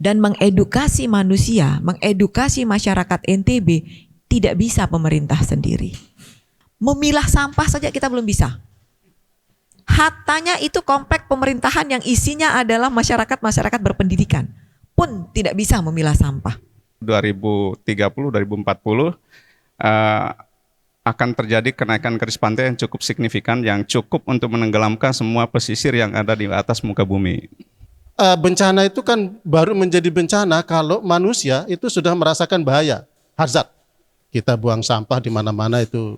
dan mengedukasi manusia, mengedukasi masyarakat NTB tidak bisa pemerintah sendiri. Memilah sampah saja kita belum bisa. Hattanya itu komplek pemerintahan yang isinya adalah masyarakat berpendidikan pun tidak bisa memilah sampah. 2030, 2040 akan terjadi kenaikan garis pantai yang cukup signifikan, yang cukup untuk menenggelamkan semua pesisir yang ada di atas muka bumi. Bencana itu kan baru menjadi bencana kalau manusia itu sudah merasakan bahaya, hazard. Kita buang sampah di mana-mana itu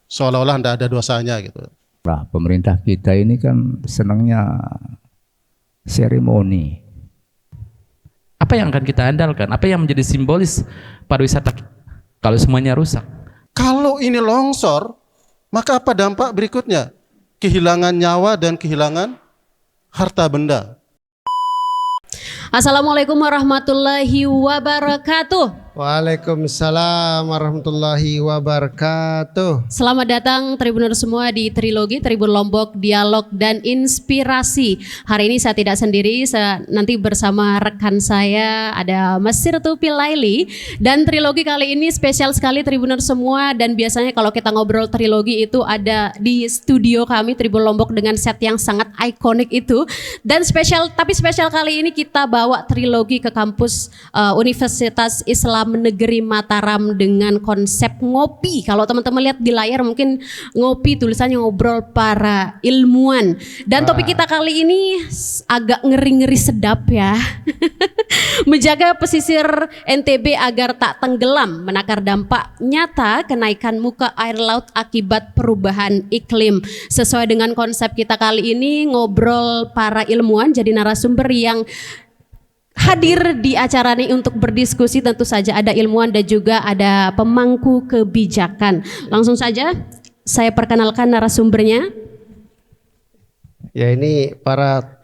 seolah-olah tidak ada dosanya gitu. Nah, pemerintah kita ini kan senangnya seremoni. Apa yang akan kita andalkan? Apa yang menjadi simbolis pariwisata kalau semuanya rusak? Kalau ini longsor, maka apa dampak berikutnya? Kehilangan nyawa dan kehilangan harta benda. Assalamualaikum warahmatullahi wabarakatuh. Waalaikumsalam warahmatullahi wabarakatuh. Selamat datang Tribuners semua di Trilogi, Tribun Lombok, Dialog dan Inspirasi. Hari ini saya tidak sendiri, saya nanti bersama rekan saya ada Mas Sirtu Pilaili. Dan Trilogi kali ini spesial sekali Tribuners semua. Dan biasanya kalau kita ngobrol Trilogi itu ada di studio kami Tribun Lombok dengan set yang sangat ikonik itu. Dan spesial kali ini kita bawa Trilogi ke kampus Universitas Islam Negeri Mataram dengan konsep ngopi. Kalau teman-teman lihat di layar mungkin ngopi tulisannya ngobrol para ilmuwan. Dan topik kita kali ini agak ngeri-ngeri sedap ya. Menjaga pesisir NTB agar tak tenggelam, menakar dampak nyata kenaikan muka air laut akibat perubahan iklim. Sesuai dengan konsep kita kali ini, ngobrol para ilmuwan jadi narasumber yang hadir di acara ini untuk berdiskusi. Tentu saja ada ilmuwan dan juga ada pemangku kebijakan. Langsung saja saya perkenalkan narasumbernya. Ya, ini para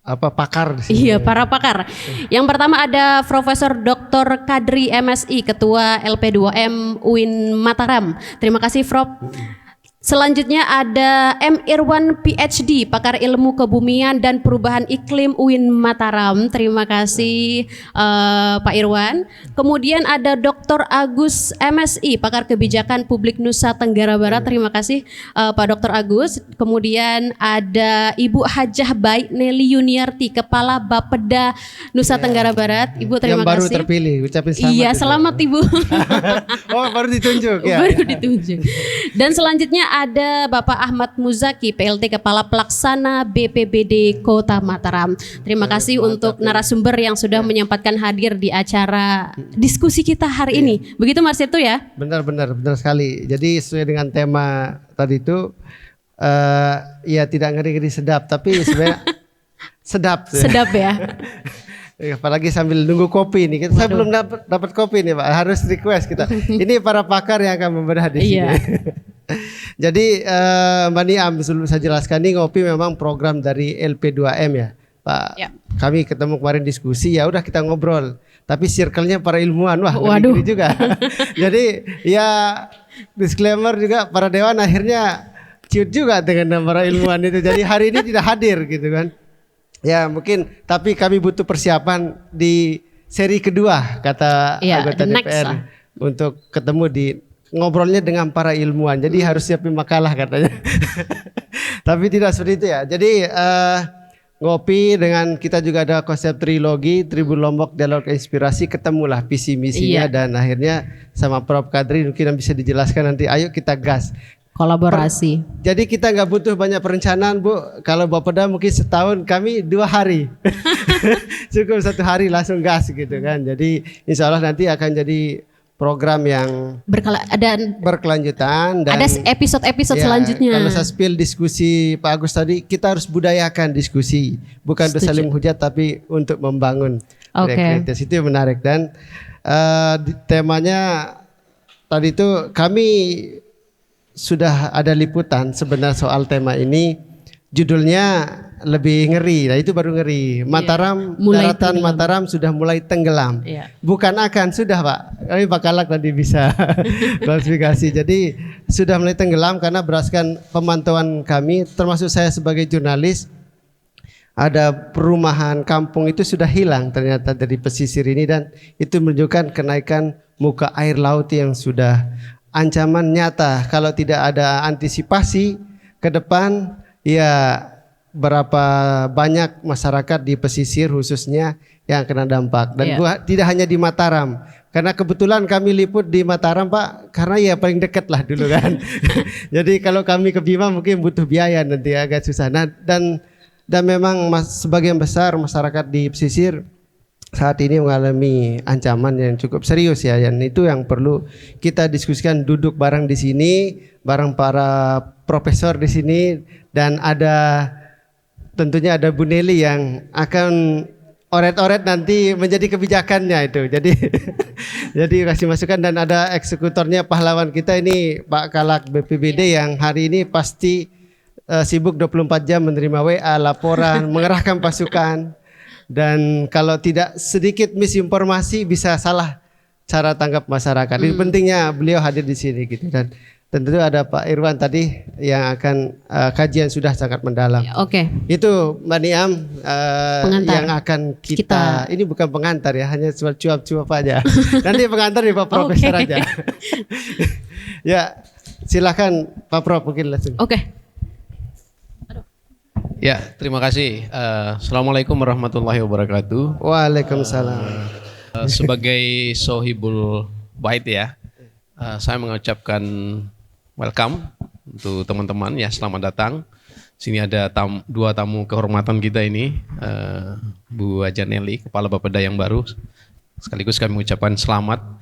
pakar di sini. Iya, para pakar. Yang pertama ada Profesor Dr. Kadri MSI, Ketua LP2M UIN Mataram. Terima kasih, Prof. Selanjutnya ada M. Irwan PhD, pakar ilmu kebumian dan perubahan iklim UIN Mataram. Terima kasih Pak Irwan. Kemudian ada Dr. Agus MSI, pakar kebijakan publik Nusa Tenggara Barat. Terima kasih Pak Dr. Agus. Kemudian ada Ibu Hajah Baik Nelly Yuniarti, Kepala Bapeda Nusa Tenggara Barat. Ibu terima kasih. Yang baru kasih. terpilih, ucapin selamat. Iya, selamat Ibu. Oh, baru ditunjuk ya. Baru ditunjuk. Dan selanjutnya ada Bapak Ahmad Muzaki, PLT Kepala Pelaksana BPBD Kota Mataram. Terima kasih untuk narasumber yang sudah menyempatkan hadir di acara diskusi kita hari ini. Begitu Mas Sirtu ya? Benar sekali. Jadi sesuai dengan tema tadi itu, ya tidak ngeri-ngeri sedap, tapi sebenarnya sedap. Sedap ya. Apalagi sambil nunggu kopi nih. Saya belum dapat kopi nih Pak. Harus request kita. Ini para pakar yang akan membedah di sini. Iya. Jadi Mbak Niam, sebelum saya jelaskan, ini ngopi memang program dari LP2M ya Pak. Ya. Kami ketemu kemarin diskusi, ya udah kita ngobrol. Tapi circle-nya para ilmuwan, waduh juga. Jadi ya disclaimer juga, para dewan akhirnya ciut juga dengan para ilmuwan itu. Jadi hari ini tidak hadir gitu kan. Ya mungkin, tapi kami butuh persiapan di seri kedua kata anggota DPR untuk ketemu di ngobrolnya dengan para ilmuwan. Jadi harus siapin makalah katanya. Tapi tidak seperti itu ya. Jadi ngopi dengan kita juga ada konsep trilogi, Tribun Lombok Dialog Inspirasi, ketemulah visi misinya dan akhirnya sama Prof. Kadri mungkin bisa dijelaskan nanti. Ayo kita gas. Kolaborasi. Jadi kita nggak butuh banyak perencanaan Bu. Kalau Bapeda mungkin setahun, kami 2 hari. Cukup 1 hari langsung gas gitu kan. Jadi insya Allah nanti akan jadi program yang berkelanjutan dan ada episode-episode selanjutnya. Kalau saya spill diskusi Pak Agus tadi, kita harus budayakan diskusi, bukan untuk saling hujat tapi untuk membangun kreativitas. Itu yang menarik. Dan temanya tadi itu kami sudah ada liputan sebenarnya soal tema ini. Judulnya lebih ngeri. Nah itu baru ngeri. Mataram, daratan Mataram sudah mulai tenggelam. Bukan akan, sudah Pak. Kami bakalak tadi bisa klasifikasi. Jadi sudah mulai tenggelam karena berdasarkan pemantauan kami, termasuk saya sebagai jurnalis, ada perumahan kampung itu sudah hilang ternyata dari pesisir ini, dan itu menunjukkan kenaikan muka air laut yang sudah ancaman nyata. Kalau tidak ada antisipasi ke depan, ya berapa banyak masyarakat di pesisir khususnya yang kena dampak. Dan tidak hanya di Mataram, karena kebetulan kami liput di Mataram Pak, karena ya paling dekat lah dulu kan. Jadi kalau kami ke Bima mungkin butuh biaya, nanti agak susah. Nah, dan memang sebagian besar masyarakat di pesisir saat ini mengalami ancaman yang cukup serius ya, dan itu yang perlu kita diskusikan, duduk bareng di sini, bareng para profesor di sini, dan tentunya ada Bu Nelly yang akan oret-oret nanti menjadi kebijakannya itu. Jadi jadi kasih masukan, dan ada eksekutornya pahlawan kita ini Pak Kalak BPBD yang hari ini pasti sibuk 24 jam menerima WA, laporan, mengerahkan pasukan, dan kalau tidak sedikit misinformasi bisa salah cara tanggap masyarakat. Ini pentingnya beliau hadir di sini gitu. Dan tentu ada Pak Irwan tadi yang akan kajian sudah sangat mendalam. Oke. Itu Mbak Niam yang akan kita ini bukan pengantar ya, hanya cuap-cuap aja. Nanti pengantar nih Pak Profesor aja. Ya, silakan Pak Prof mungkin langsung. Oke. Ya, terima kasih. Assalamualaikum warahmatullahi wabarakatuh. Waalaikumsalam. Sebagai Sohibul Bait ya, saya mengucapkan welcome untuk teman-teman ya, selamat datang. Sini ada dua tamu kehormatan kita ini, Bu Haja Nelly, Kepala Bapeda yang baru. Sekaligus kami mengucapkan selamat.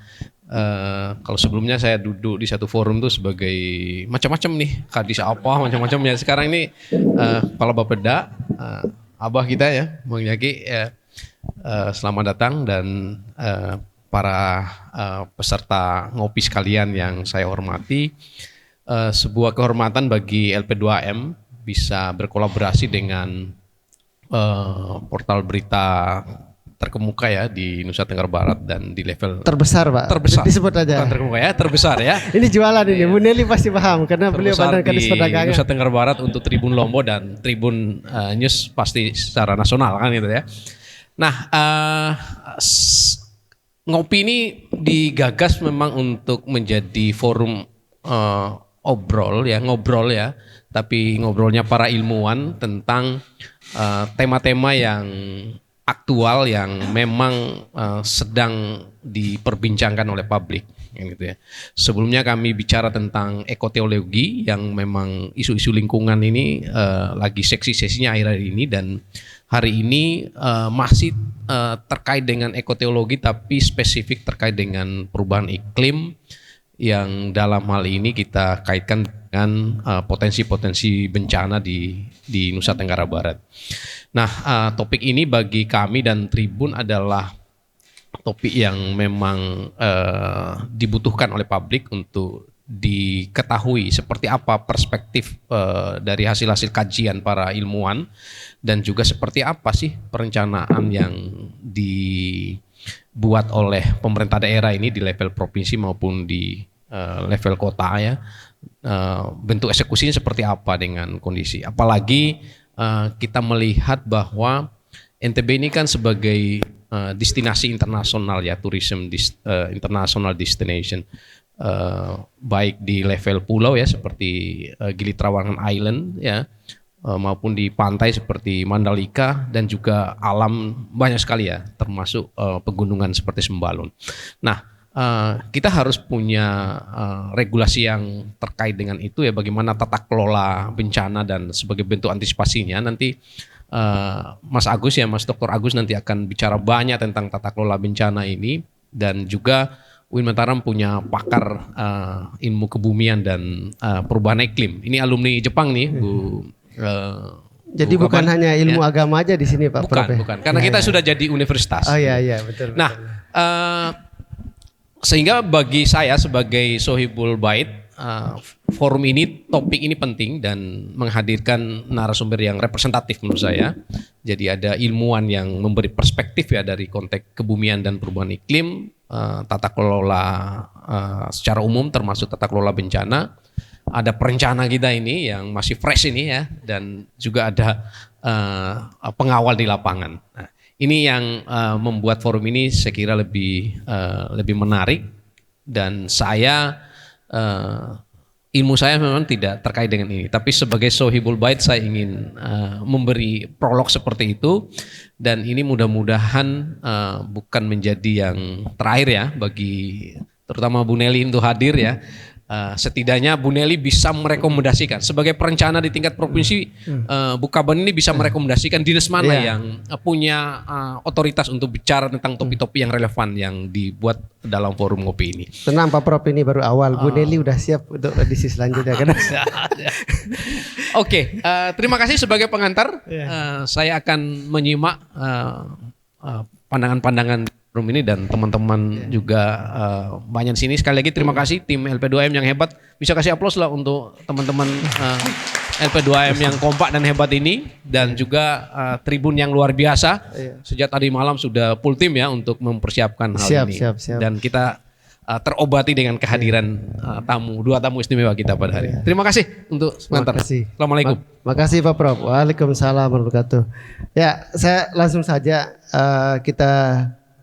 Kalau sebelumnya saya duduk di satu forum tuh sebagai macam-macam nih, kadis apa macam-macam ya. Sekarang ini Kepala Bapeda, Abah kita ya, Bang Yaki, selamat datang, dan para peserta ngopi sekalian yang saya hormati. Sebuah kehormatan bagi LP2M bisa berkolaborasi dengan portal berita terkemuka ya di Nusa Tenggara Barat dan di level terbesar Pak. Terbesar. Disebut aja. Bukan terkemuka ya, terbesar ya. Ini jualan ini, Bu Nelly pasti paham karena beliau Badan Kadis Perdagangan. Nusa Tenggara Barat untuk Tribun Lombo dan Tribun News pasti secara nasional kan gitu ya. Nah, ngopi ini digagas memang untuk menjadi forum ngobrol ya, tapi ngobrolnya para ilmuwan tentang tema-tema yang aktual yang memang sedang diperbincangkan oleh publik gitu ya. Sebelumnya kami bicara tentang ekoteologi yang memang isu-isu lingkungan ini lagi seksi-seksinya akhir-akhir ini, dan hari ini masih terkait dengan ekoteologi tapi spesifik terkait dengan perubahan iklim yang dalam hal ini kita kaitkan dengan potensi-potensi bencana di Nusa Tenggara Barat. Nah, topik ini bagi kami dan Tribun adalah topik yang memang dibutuhkan oleh publik untuk diketahui seperti apa perspektif dari hasil-hasil kajian para ilmuwan, dan juga seperti apa sih perencanaan yang dibuat oleh pemerintah daerah ini di level provinsi maupun di level kota ya. Bentuk eksekusinya seperti apa dengan kondisi. Apalagi kita melihat bahwa NTB ini kan sebagai destinasi internasional ya, tourism international destination, baik di level pulau ya seperti Gili Trawangan Island ya, maupun di pantai seperti Mandalika, dan juga alam banyak sekali ya, termasuk pegunungan seperti Sembalun. Nah, kita harus punya regulasi yang terkait dengan itu ya, bagaimana tata kelola bencana dan sebagai bentuk antisipasinya. Nanti Mas Dr. Agus nanti akan bicara banyak tentang tata kelola bencana ini, dan juga UIN Mataram punya pakar ilmu kebumian dan perubahan iklim. Ini alumni Jepang nih, Bu. Jadi Bu bukan Kaban, hanya ilmu ya. agama aja di sini Pak Prof. Bukan. Karena kita sudah jadi universitas. Oh iya betul. Nah, sehingga bagi saya sebagai Sohibul Bait, forum ini, topik ini penting dan menghadirkan narasumber yang representatif menurut saya. Jadi ada ilmuwan yang memberi perspektif ya dari konteks kebumian dan perubahan iklim, tata kelola secara umum termasuk tata kelola bencana. Ada perencana kita ini yang masih fresh ini ya, dan juga ada pengawal di lapangan. Nah, ini yang membuat forum ini saya kira lebih menarik, dan saya ilmu saya memang tidak terkait dengan ini, tapi sebagai Sohibul Bait saya ingin memberi prolog seperti itu, dan ini mudah-mudahan bukan menjadi yang terakhir ya bagi terutama Bu Nelly untuk hadir ya. Setidaknya Bu Nelly bisa merekomendasikan sebagai perencana di tingkat provinsi, Bukaban ini bisa merekomendasikan dinas mana yang punya otoritas untuk bicara tentang topik-topik yang relevan yang dibuat dalam forum ngopi ini. Tenang Pak Prof, ini baru awal. Bu Nelly udah siap untuk edisi selanjutnya kan? Oke, terima kasih sebagai pengantar. Saya akan menyimak pandangan-pandangan forum ini, dan teman-teman juga banyak di sini. Sekali lagi terima kasih tim LP2M yang hebat. Bisa kasih aplaus lah untuk teman-teman LP2M yang kompak dan hebat ini, dan juga tribun yang luar biasa. Sejak tadi malam sudah full tim ya untuk mempersiapkan hal ini. Siap. Dan kita terobati dengan kehadiran dua tamu istimewa kita pada hari ini. Terima kasih untuk pengantar. Assalamualaikum. Makasih Pak Prof. Waalaikumsalam warahmatullahi wabarakatuh. Ya, saya langsung saja kita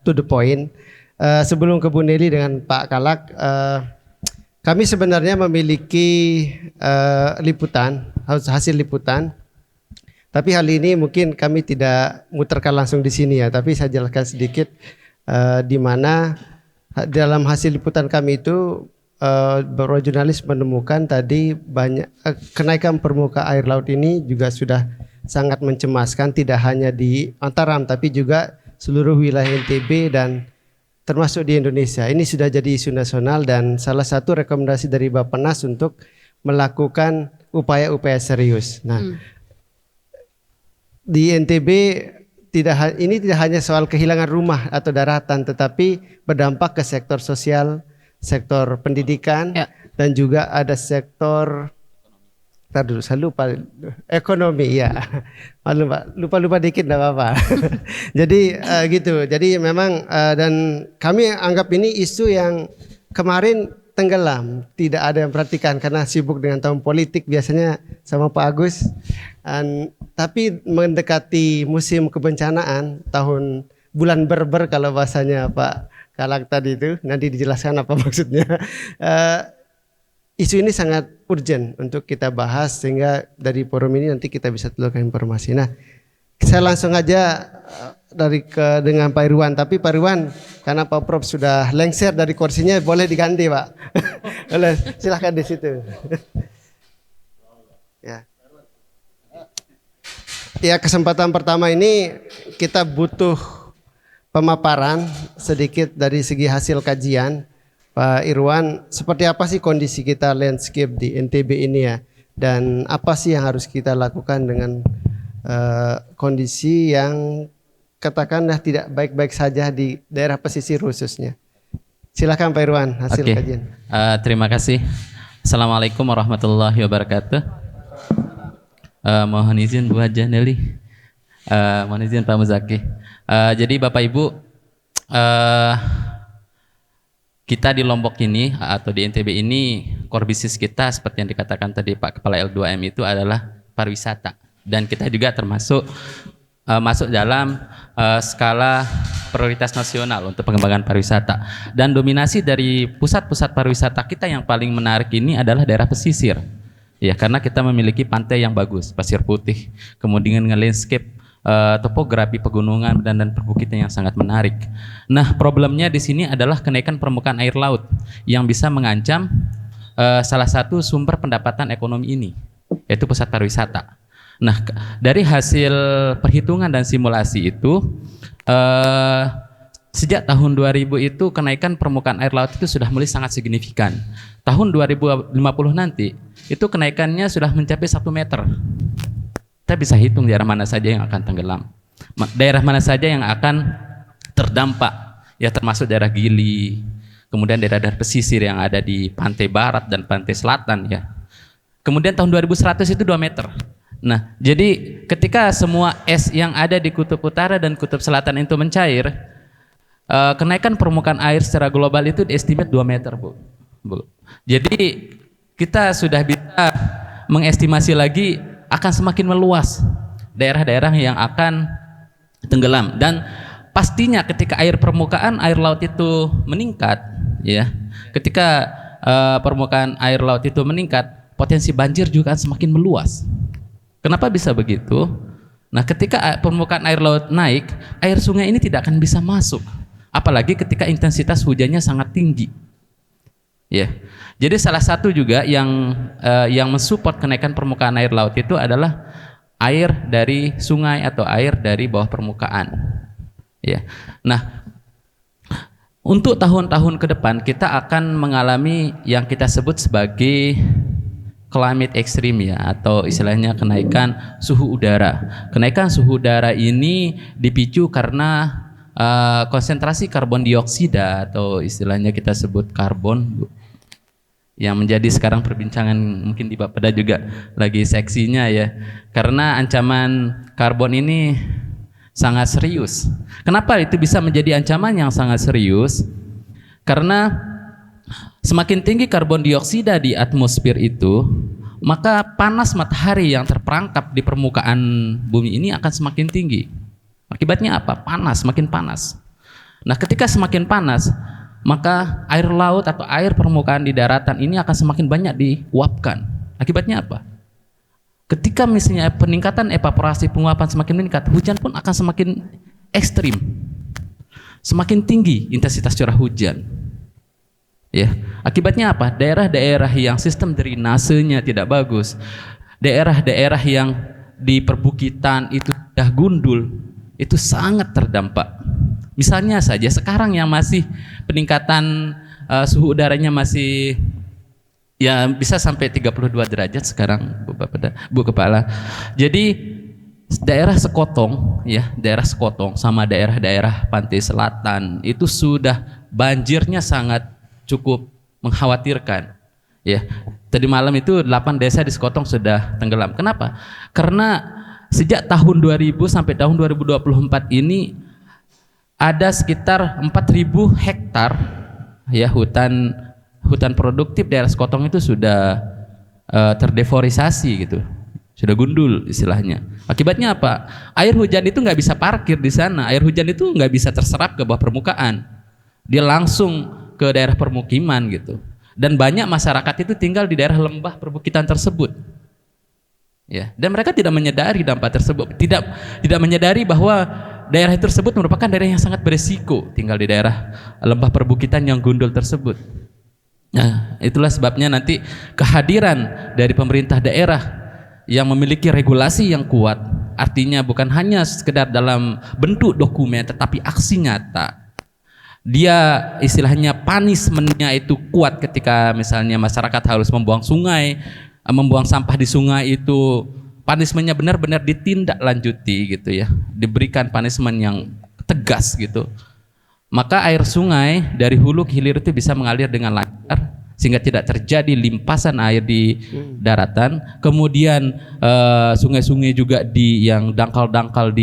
to the point. Sebelum ke Bu Nelly dengan Pak Kalak, kami sebenarnya memiliki liputan, hasil liputan. Tapi hal ini mungkin kami tidak muterkan langsung di sini ya, tapi saya jelaskan sedikit di mana dalam hasil liputan kami itu beberapa jurnalis menemukan tadi banyak kenaikan permukaan air laut ini juga sudah sangat mencemaskan, tidak hanya di Mataram tapi juga seluruh wilayah NTB dan termasuk di Indonesia. Ini sudah jadi isu nasional, dan salah satu rekomendasi dari Bappenas untuk melakukan upaya-upaya serius. Nah, di NTB ini tidak hanya soal kehilangan rumah atau daratan, tetapi berdampak ke sektor sosial, sektor pendidikan, dan juga ada sektor saya lupa ekonomi ya. Malu Pak, lupa dikit enggak apa-apa. Jadi gitu. Jadi memang dan kami anggap ini isu yang kemarin tenggelam, tidak ada yang perhatikan karena sibuk dengan tahun politik biasanya sama Pak Agus. Tapi mendekati musim kebencanaan, bulan Berber kalau bahasanya Pak Kalak tadi itu, nanti dijelaskan apa maksudnya. Isu ini sangat urgent untuk kita bahas, sehingga dari forum ini nanti kita bisa telurkan informasi. Nah, saya langsung aja dengan Pak Irwan. Tapi Pak Irwan, karena Pak Prof sudah lengser dari kursinya, boleh diganti Pak. Boleh, silahkan di situ. Ya, kesempatan pertama ini kita butuh pemaparan sedikit dari segi hasil kajian. Pak Irwan, seperti apa sih kondisi kita landscape di NTB ini ya? Dan apa sih yang harus kita lakukan dengan kondisi yang katakanlah tidak baik-baik saja di daerah pesisir khususnya? Silakan Pak Irwan, hasil kajian. Terima kasih. Assalamualaikum warahmatullahi wabarakatuh. Mohon izin Bu Hajah Nelly. Mohon izin Pak Muzaki. Jadi Bapak Ibu, kita di Lombok ini atau di NTB ini core business kita seperti yang dikatakan tadi Pak Kepala L2M itu adalah pariwisata, dan kita juga termasuk masuk dalam skala prioritas nasional untuk pengembangan pariwisata, dan dominasi dari pusat-pusat pariwisata kita yang paling menarik ini adalah daerah pesisir ya, karena kita memiliki pantai yang bagus, pasir putih, kemudian landscape topografi pegunungan dan perbukitan yang sangat menarik. Nah, problemnya di sini adalah kenaikan permukaan air laut yang bisa mengancam salah satu sumber pendapatan ekonomi ini, yaitu pusat pariwisata. Nah, dari hasil perhitungan dan simulasi itu sejak tahun 2000 itu kenaikan permukaan air laut itu sudah mulai sangat signifikan. Tahun 2050 nanti itu kenaikannya sudah mencapai 1 meter. Kita bisa hitung daerah mana saja yang akan tenggelam, daerah mana saja yang akan terdampak, ya termasuk daerah Gili, kemudian daerah-daerah pesisir yang ada di pantai barat dan pantai selatan ya. Kemudian tahun 2100 itu 2 meter. Nah, jadi ketika semua es yang ada di kutub utara dan kutub selatan itu mencair, kenaikan permukaan air secara global itu diestimate 2 meter, Bu. Jadi kita sudah bisa mengestimasi lagi akan semakin meluas daerah-daerah yang akan tenggelam. Dan pastinya ketika air permukaan air laut itu meningkat, ya, ketika permukaan air laut itu meningkat, potensi banjir juga akan semakin meluas. Kenapa bisa begitu? Nah, ketika permukaan air laut naik, air sungai ini tidak akan bisa masuk, apalagi ketika intensitas hujannya sangat tinggi. Ya, jadi salah satu juga yang mensupport kenaikan permukaan air laut itu adalah air dari sungai atau air dari bawah permukaan. Ya, nah untuk tahun-tahun ke depan kita akan mengalami yang kita sebut sebagai climate extreme ya, atau istilahnya kenaikan suhu udara. Kenaikan suhu udara ini dipicu karena konsentrasi karbon dioksida atau istilahnya kita sebut karbon yang menjadi sekarang perbincangan mungkin di Bapeda juga lagi seksinya ya, karena ancaman karbon ini sangat serius. Kenapa itu bisa menjadi ancaman yang sangat serius? Karena semakin tinggi karbon dioksida di atmosfer itu, maka panas matahari yang terperangkap di permukaan bumi ini akan semakin tinggi. Akibatnya apa? Panas, semakin panas. Nah, ketika semakin panas, maka air laut atau air permukaan di daratan ini akan semakin banyak diuapkan. Akibatnya apa? Ketika misalnya peningkatan evaporasi penguapan semakin meningkat, hujan pun akan semakin ekstrim. Semakin tinggi intensitas curah hujan. Ya, akibatnya apa? Daerah-daerah yang sistem drainasenya tidak bagus, daerah-daerah yang di perbukitan itu sudah gundul, itu sangat terdampak. Misalnya saja sekarang yang masih peningkatan suhu udaranya masih ya bisa sampai 32 derajat sekarang Bu Kepala. Jadi daerah Sekotong ya, daerah Sekotong sama daerah-daerah pantai selatan itu sudah banjirnya sangat cukup mengkhawatirkan. Ya, tadi malam itu 8 desa di Sekotong sudah tenggelam. Kenapa? Karena sejak tahun 2000 sampai tahun 2024 ini ada sekitar 4.000 hektar ya hutan produktif daerah Sekotong itu sudah terdeforestasi gitu, sudah gundul istilahnya. Akibatnya apa? Air hujan itu nggak bisa parkir di sana, air hujan itu nggak bisa terserap ke bawah permukaan, dia langsung ke daerah permukiman gitu. Dan banyak masyarakat itu tinggal di daerah lembah perbukitan tersebut. Ya, dan mereka tidak menyadari dampak tersebut, tidak menyadari bahwa daerah tersebut merupakan daerah yang sangat berisiko tinggal di daerah lembah perbukitan yang gundul tersebut. Nah, itulah sebabnya nanti kehadiran dari pemerintah daerah yang memiliki regulasi yang kuat, artinya bukan hanya sekedar dalam bentuk dokumen tetapi aksi nyata. Dia istilahnya punishment-nya itu kuat ketika misalnya masyarakat harus membuang sampah di sungai itu punishment-nya benar-benar ditindaklanjuti gitu ya, diberikan punishment yang tegas gitu. Maka air sungai dari hulu ke hilir itu bisa mengalir dengan lancar sehingga tidak terjadi limpasan air di daratan. Kemudian sungai-sungai juga yang dangkal-dangkal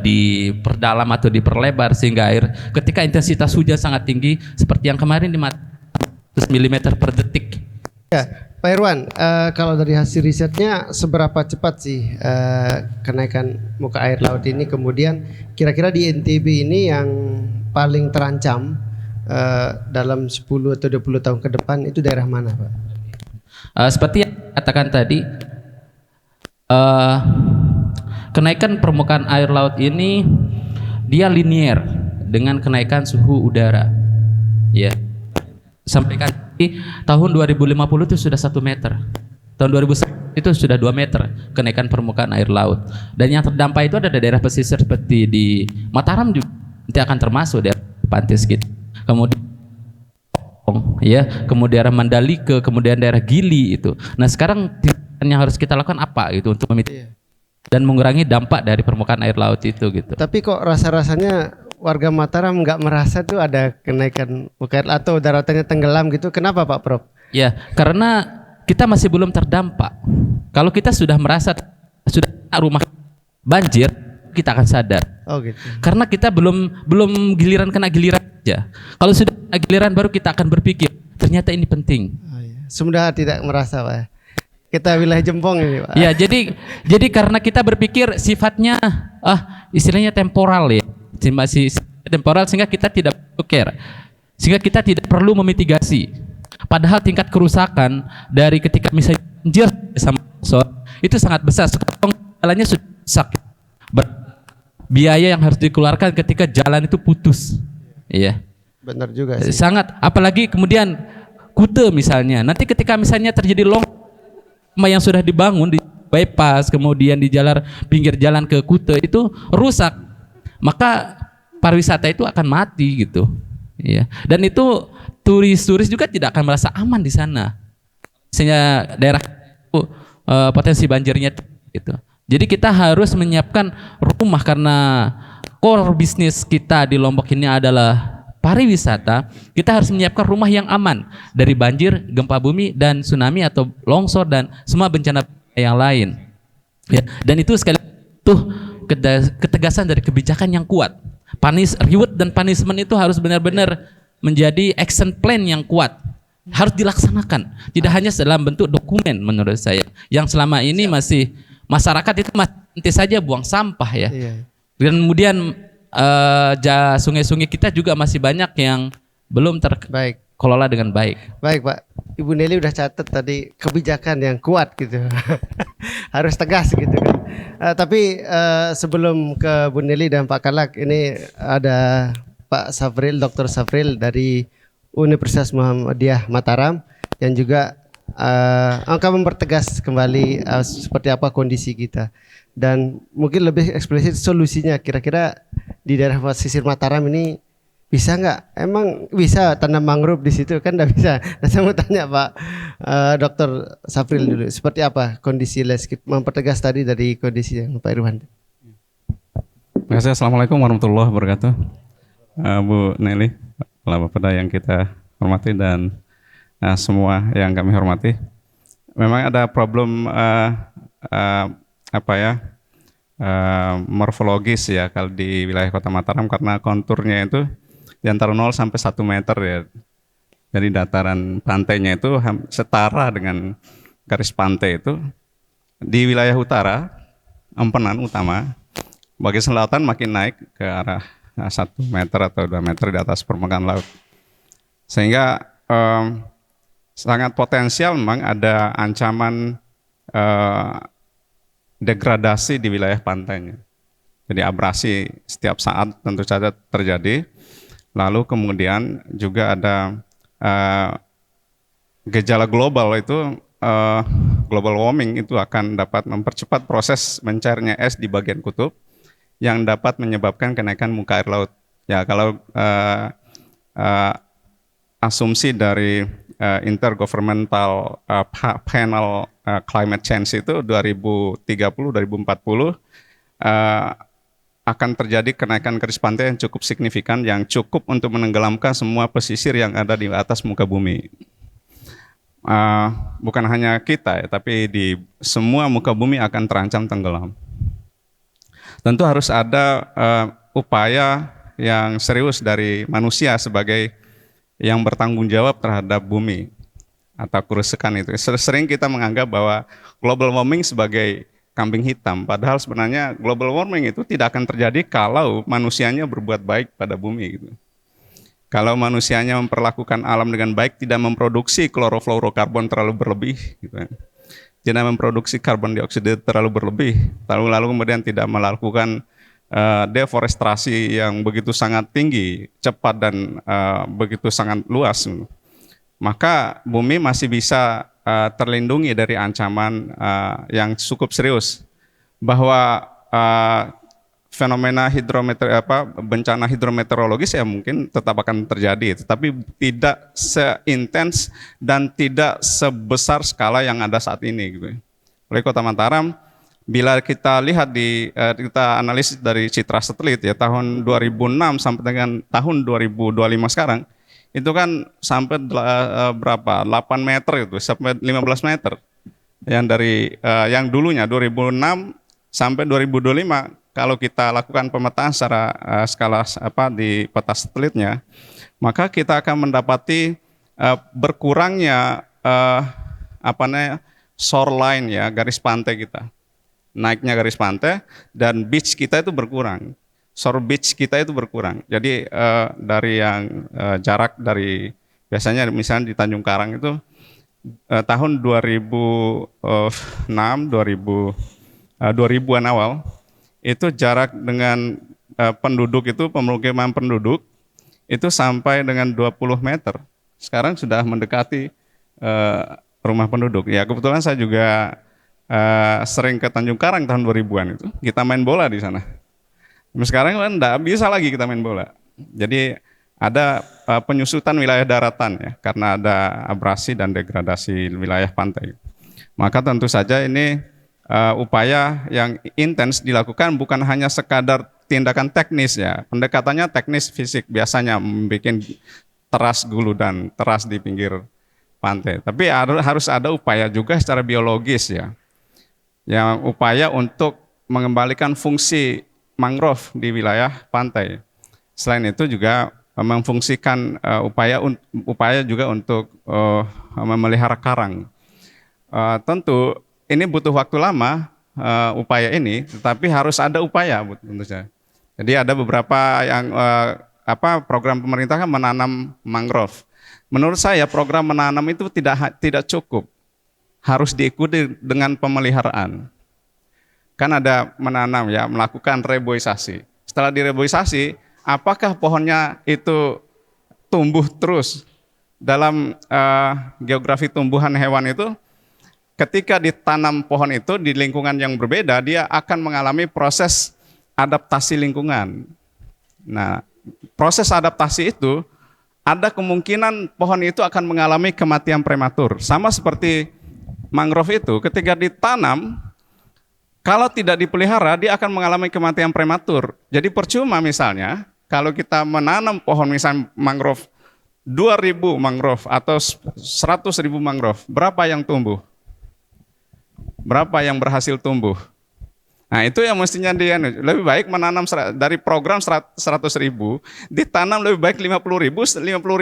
diperdalam atau diperlebar sehingga air ketika intensitas hujan sangat tinggi seperti yang kemarin di 100 mm per detik. Ya, Pak Irwan, kalau dari hasil risetnya seberapa cepat sih kenaikan muka air laut ini, kemudian kira-kira di NTB ini yang paling terancam dalam 10 atau 20 tahun ke depan itu daerah mana, Pak? Seperti yang katakan tadi, kenaikan permukaan air laut ini dia linier dengan kenaikan suhu udara. Ya, sampaikan tahun 2050 itu sudah 1 meter, tahun 2000 itu sudah 2 meter kenaikan permukaan air laut. Dan yang terdampak itu ada daerah pesisir seperti di Mataram juga nanti akan termasuk daerah pantai sekitar. Kemudian ya, kemudian daerah Mandalika, kemudian daerah Gili itu. Nah, sekarang yang harus kita lakukan apa gitu untuk memitigasi dan mengurangi dampak dari permukaan air laut itu gitu. Tapi kok rasa-rasanya warga Mataram nggak merasa tuh ada kenaikan muka air atau daratannya tenggelam gitu? Kenapa Pak Prof? Ya, karena kita masih belum terdampak. Kalau kita sudah merasa sudah rumah banjir, kita akan sadar. Oh gitu. Karena kita belum giliran kena giliran aja. Kalau sudah kena giliran baru kita akan berpikir ternyata ini penting. Oh, iya. Semudah tidak merasa, Pak. Kita wilayah Jempong ini, Pak. Ya, jadi karena kita berpikir sifatnya istilahnya temporal ya. Masih temporal sehingga kita tidak perlu care. Sehingga kita tidak perlu memitigasi. Padahal tingkat kerusakan dari ketika misalnya banjir sama longsor itu sangat besar. Jalannya sudah sakit. Biaya yang harus dikeluarkan ketika jalan itu putus. Iya. Benar juga sih. Sangat, apalagi kemudian Kute misalnya. Nanti ketika misalnya terjadi yang sudah dibangun di bypass, kemudian di jalan pinggir jalan ke Kute itu rusak, maka pariwisata itu akan mati gitu. Iya. Dan itu turis-turis juga tidak akan merasa aman di sana. Sehingga daerah itu potensi banjirnya gitu. Jadi kita harus menyiapkan rumah karena core bisnis kita di Lombok ini adalah pariwisata. Kita harus menyiapkan rumah yang aman dari banjir, gempa bumi dan tsunami atau longsor dan semua bencana yang lain. Ya, dan itu sekali itu ketegasan dari kebijakan yang kuat. Reward dan punishment itu harus benar-benar menjadi action plan yang kuat. Harus dilaksanakan. Tidak hanya dalam bentuk dokumen menurut saya. Yang selama ini masih masyarakat itu masih saja buang sampah ya. Dan kemudian sungai-sungai kita juga masih banyak yang belum terkelola dengan baik. Baik Pak, Ibu Nelly udah catat tadi kebijakan yang kuat gitu, harus tegas gitu kan. Tapi sebelum ke Bu Nelly dan Pak Kalak, ini ada Pak Safril, Dr. Safril dari Universitas Muhammadiyah Mataram yang juga akan mempertegas kembali seperti apa kondisi kita. Dan mungkin lebih eksplisit solusinya, kira-kira di daerah pesisir Mataram ini bisa nggak? Emang bisa tanam mangrove di situ kan? Nggak bisa. Nah, saya mau tanya Pak Dr. Safril dulu, seperti apa kondisi landscape, mempertegas tadi dari kondisi yang Pak Irwan. Terima kasih. Assalamualaikum warahmatullahi wabarakatuh. Bu Nelly, Kepala Bapeda yang kita hormati dan semua yang kami hormati. Memang ada problem morfologis ya kalau di wilayah Kota Mataram karena konturnya itu di antara 0 sampai 1 meter ya. Jadi dataran pantainya itu setara dengan garis pantai itu. Di wilayah utara, empenan utama, bagian selatan makin naik ke arah 1 meter atau 2 meter di atas permukaan laut. Sehingga sangat potensial memang ada ancaman degradasi di wilayah pantainya. Jadi abrasi setiap saat tentu saja terjadi. Lalu kemudian juga ada gejala global itu global warming itu akan dapat mempercepat proses mencairnya es di bagian kutub yang dapat menyebabkan kenaikan muka air laut. Ya kalau asumsi dari Intergovernmental Panel Climate Change itu 2030-2040 akan terjadi kenaikan garis pantai yang cukup signifikan, yang cukup untuk menenggelamkan semua pesisir yang ada di atas muka bumi. Bukan hanya kita, ya, tapi di semua muka bumi akan terancam tenggelam. Tentu harus ada upaya yang serius dari manusia sebagai yang bertanggung jawab terhadap bumi atau kerusakan itu. Sering kita menganggap bahwa global warming sebagai kambing hitam, padahal sebenarnya global warming itu tidak akan terjadi kalau manusianya berbuat baik pada bumi gitu. Kalau manusianya memperlakukan alam dengan baik, tidak memproduksi klorofluorokarbon terlalu berlebih gitu. Tidak memproduksi karbon dioksida terlalu berlebih, lalu kemudian tidak melakukan deforestasi yang begitu sangat tinggi, cepat dan begitu sangat luas, maka bumi masih bisa terlindungi dari ancaman yang cukup serius, bahwa fenomena bencana hidrometeorologis ya mungkin tetap akan terjadi, tetapi tidak seintens dan tidak sebesar skala yang ada saat ini gitu. Oleh Kota Mataram, bila kita lihat kita analisis dari citra satelit ya tahun 2006 sampai dengan tahun 2025 sekarang, itu kan sampai berapa? 8 meter itu sampai 15 meter. Yang dulunya 2006 sampai 2025, kalau kita lakukan pemetaan secara skala di peta satelitnya, maka kita akan mendapati berkurangnya shoreline ya, garis pantai kita. Naiknya garis pantai dan beach kita itu berkurang. Shore beach kita itu berkurang. Jadi dari yang jarak dari biasanya misalnya di Tanjung Karang itu tahun 2006, 2000-an awal itu jarak dengan penduduk itu, pemukiman penduduk itu sampai dengan 20 meter. Sekarang sudah mendekati rumah penduduk. Ya kebetulan saya juga sering ke Tanjung Karang tahun 2000-an itu. Kita main bola di sana. Sekarang kan enggak bisa lagi kita main bola. Jadi ada penyusutan wilayah daratan ya, karena ada abrasi dan degradasi wilayah pantai. Maka tentu saja ini upaya yang intens dilakukan bukan hanya sekadar tindakan teknis ya. Pendekatannya teknis fisik biasanya membuat teras gulu dan teras di pinggir pantai. Tapi harus ada upaya juga secara biologis ya. Yang upaya untuk mengembalikan fungsi mangrove di wilayah pantai. Selain itu juga memfungsikan upaya juga untuk memelihara karang. Tentu ini butuh waktu lama upaya ini, tetapi harus ada upaya tentu saja. Jadi ada beberapa yang program pemerintah kan menanam mangrove. Menurut saya program menanam itu tidak cukup, harus diikuti dengan pemeliharaan. Kan ada menanam ya, melakukan reboisasi. Setelah direboisasi, apakah pohonnya itu tumbuh terus? Dalam geografi tumbuhan hewan itu, ketika ditanam pohon itu di lingkungan yang berbeda, dia akan mengalami proses adaptasi lingkungan. Nah, proses adaptasi itu ada kemungkinan pohon itu akan mengalami kematian prematur. Sama seperti mangrove itu, ketika ditanam, kalau tidak dipelihara, dia akan mengalami kematian prematur. Jadi percuma misalnya, kalau kita menanam pohon misalnya mangrove, 2.000 mangrove atau 100.000 mangrove, berapa yang tumbuh? Berapa yang berhasil tumbuh? Nah itu yang mestinya dia, lebih baik menanam dari program 100.000, ditanam lebih baik 50.000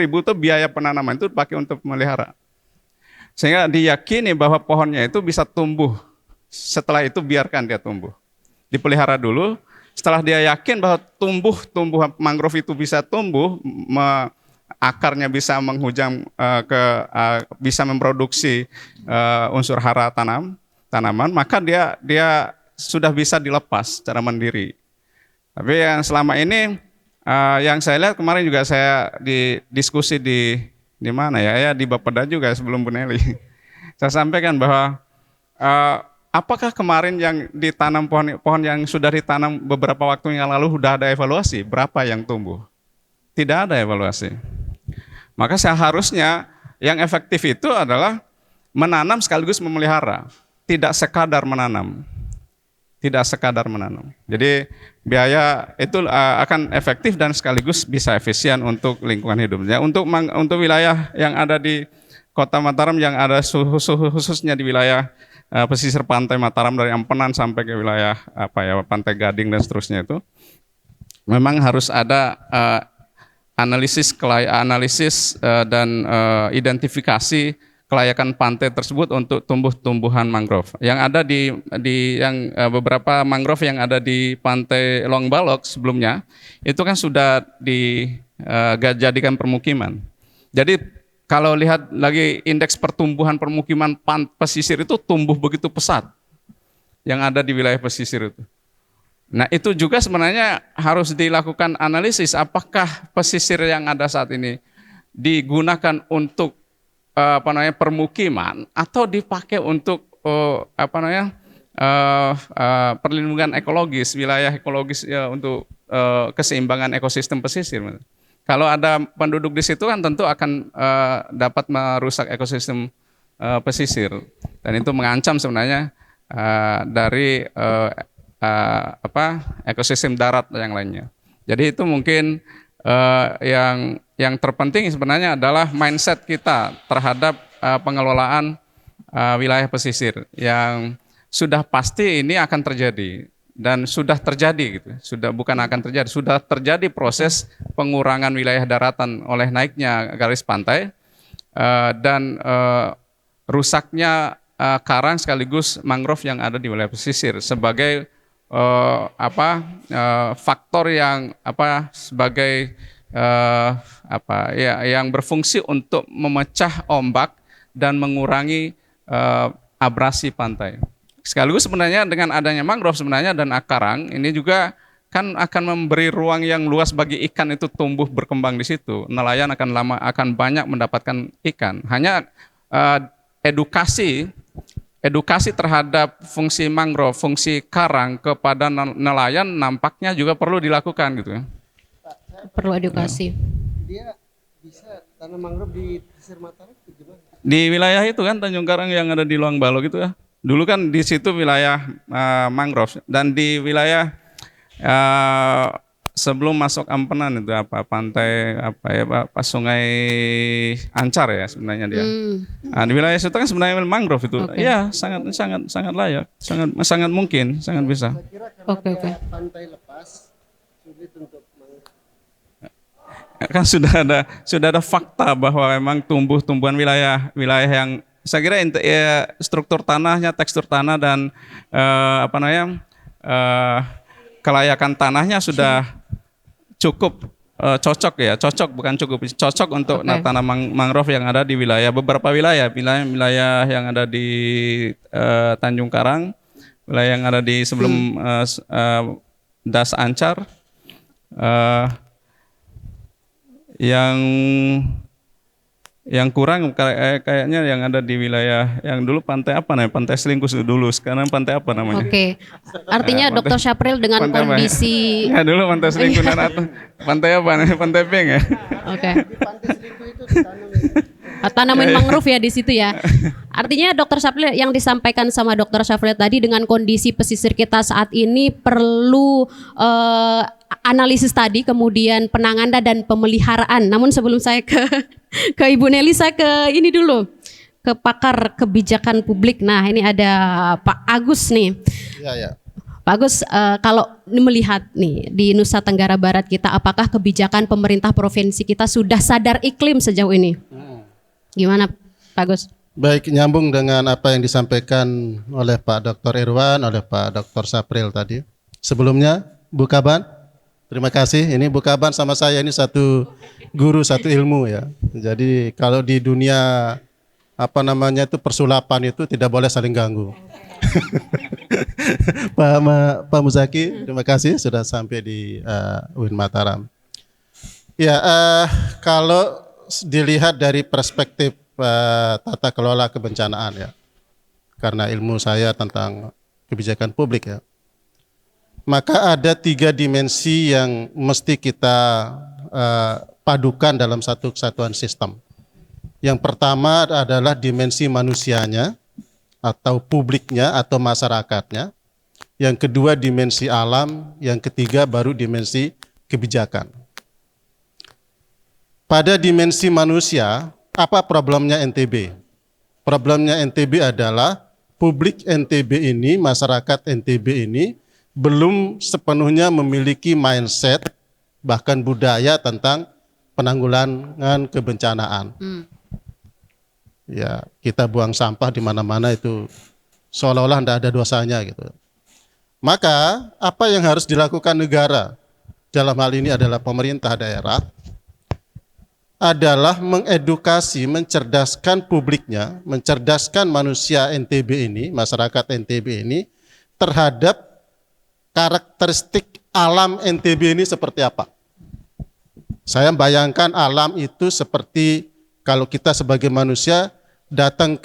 itu biaya penanaman itu dipakai untuk memelihara. Sehingga diyakini bahwa pohonnya itu bisa tumbuh. Setelah itu biarkan dia tumbuh. Dipelihara dulu, setelah dia yakin bahwa tumbuh mangrove itu bisa tumbuh, akarnya bisa menghujam bisa memproduksi unsur hara tanaman, maka dia sudah bisa dilepas secara mandiri. Tapi yang selama ini yang saya lihat kemarin juga saya diskusi di mana ya di Bapeda juga sebelum Bu Nelly. Saya sampaikan bahwa apakah kemarin yang ditanam pohon yang sudah ditanam beberapa waktu yang lalu sudah ada evaluasi berapa yang tumbuh? Tidak ada evaluasi. Maka seharusnya yang efektif itu adalah menanam sekaligus memelihara, tidak sekadar menanam. Tidak sekadar menanam. Jadi biaya itu akan efektif dan sekaligus bisa efisien untuk lingkungan hidupnya. Untuk wilayah yang ada di Kota Mataram yang ada khususnya di wilayah pesisir pantai Mataram dari Empenan sampai ke wilayah Pantai Gading dan seterusnya itu memang harus ada analisis dan identifikasi kelayakan pantai tersebut untuk tumbuh-tumbuhan mangrove. Yang ada beberapa mangrove yang ada di Pantai Long Balok sebelumnya itu kan sudah dijadikan permukiman. Jadi kalau lihat lagi indeks pertumbuhan permukiman pesisir itu tumbuh begitu pesat yang ada di wilayah pesisir itu. Nah itu juga sebenarnya harus dilakukan analisis apakah pesisir yang ada saat ini digunakan untuk permukiman atau dipakai untuk perlindungan ekologis, wilayah ekologis ya, untuk keseimbangan ekosistem pesisir. Kalau ada penduduk di situ kan tentu akan dapat merusak ekosistem pesisir dan itu mengancam sebenarnya dari ekosistem darat yang lainnya. Jadi itu mungkin yang terpenting sebenarnya adalah mindset kita terhadap pengelolaan wilayah pesisir yang sudah pasti ini akan terjadi dan sudah terjadi gitu. Sudah terjadi proses pengurangan wilayah daratan oleh naiknya garis pantai dan rusaknya karang sekaligus mangrove yang ada di wilayah pesisir sebagai faktor yang sebagai yang berfungsi untuk memecah ombak dan mengurangi abrasi pantai. Sekaligus sebenarnya dengan adanya mangrove sebenarnya dan karang ini juga kan akan memberi ruang yang luas bagi ikan itu tumbuh berkembang di situ. Nelayan akan banyak mendapatkan ikan. Hanya edukasi terhadap fungsi mangrove, fungsi karang kepada nelayan nampaknya juga perlu dilakukan gitu ya. Perlu edukasi. Dia bisa tanam mangrove di pesisir Mataram gimana? Di wilayah itu kan Tanjung Karang yang ada di Luang Balo gitu ya. Dulu kan di situ wilayah mangrove dan di wilayah sebelum masuk Ampenan itu pantai Sungai Ancar ya sebenarnya dia. Nah, di wilayah situ kan sebenarnya mangrove itu. Ya, sangat layak, sangat mungkin, sangat bisa. Oke. Pantai lepas sulit untuk Kan sudah ada fakta bahwa memang tumbuhan wilayah yang saya kira struktur tanahnya, tekstur tanah dan kelayakan tanahnya sudah cukup cocok untuk tanam mangrove yang ada di beberapa wilayah yang ada di Tanjung Karang, wilayah yang ada di sebelum Das Ancar, yang kurang kayaknya yang ada di wilayah yang dulu pantai Pantai Selingkus dulu, sekarang pantai apa namanya? Oke. Artinya Dr. Syapril dengan kondisi ya dulu Pantai Selingkus dan pantai apa namanya? Pantai Peng ya. Oke. Tanamin mangrove ya di situ ya. Artinya Dr. Syapril yang disampaikan sama Dr. Syapril tadi dengan kondisi pesisir kita saat ini perlu analisis tadi, kemudian penanganan dan pemeliharaan. Namun sebelum saya ke Ibu Nelly, saya ke ini dulu, ke pakar kebijakan publik. Nah, ini ada Pak Agus nih. Ya. Pak Agus, kalau melihat nih di Nusa Tenggara Barat kita, apakah kebijakan pemerintah provinsi kita sudah sadar iklim sejauh ini? Gimana, Pak Agus? Baik, nyambung dengan apa yang disampaikan oleh Pak Dr. Irwan, oleh Pak Dr. Syapril tadi. Sebelumnya, Bu Kaban, terima kasih. Ini Bu Kaban sama saya ini satu guru, satu ilmu ya. Jadi kalau di dunia itu persulapan itu tidak boleh saling ganggu. Pak Muzaki, terima kasih sudah sampai di UIN Mataram. Ya, kalau dilihat dari perspektif tata kelola kebencanaan ya, karena ilmu saya tentang kebijakan publik ya, maka ada 3 dimensi yang mesti kita padukan dalam satu kesatuan sistem. Yang pertama adalah dimensi manusianya atau publiknya atau masyarakatnya. Yang kedua dimensi alam, yang ketiga baru dimensi kebijakan. Pada dimensi manusia, apa problemnya NTB? Problemnya NTB adalah publik NTB ini, masyarakat NTB ini belum sepenuhnya memiliki mindset bahkan budaya tentang penanggulangan kebencanaan. Ya, kita buang sampah di mana-mana itu seolah-olah tidak ada dosanya gitu. Maka apa yang harus dilakukan negara dalam hal ini adalah pemerintah daerah adalah mengedukasi, mencerdaskan publiknya, mencerdaskan manusia NTB ini, masyarakat NTB ini terhadap karakteristik alam NTB ini seperti apa. Saya bayangkan alam itu seperti kalau kita sebagai manusia datang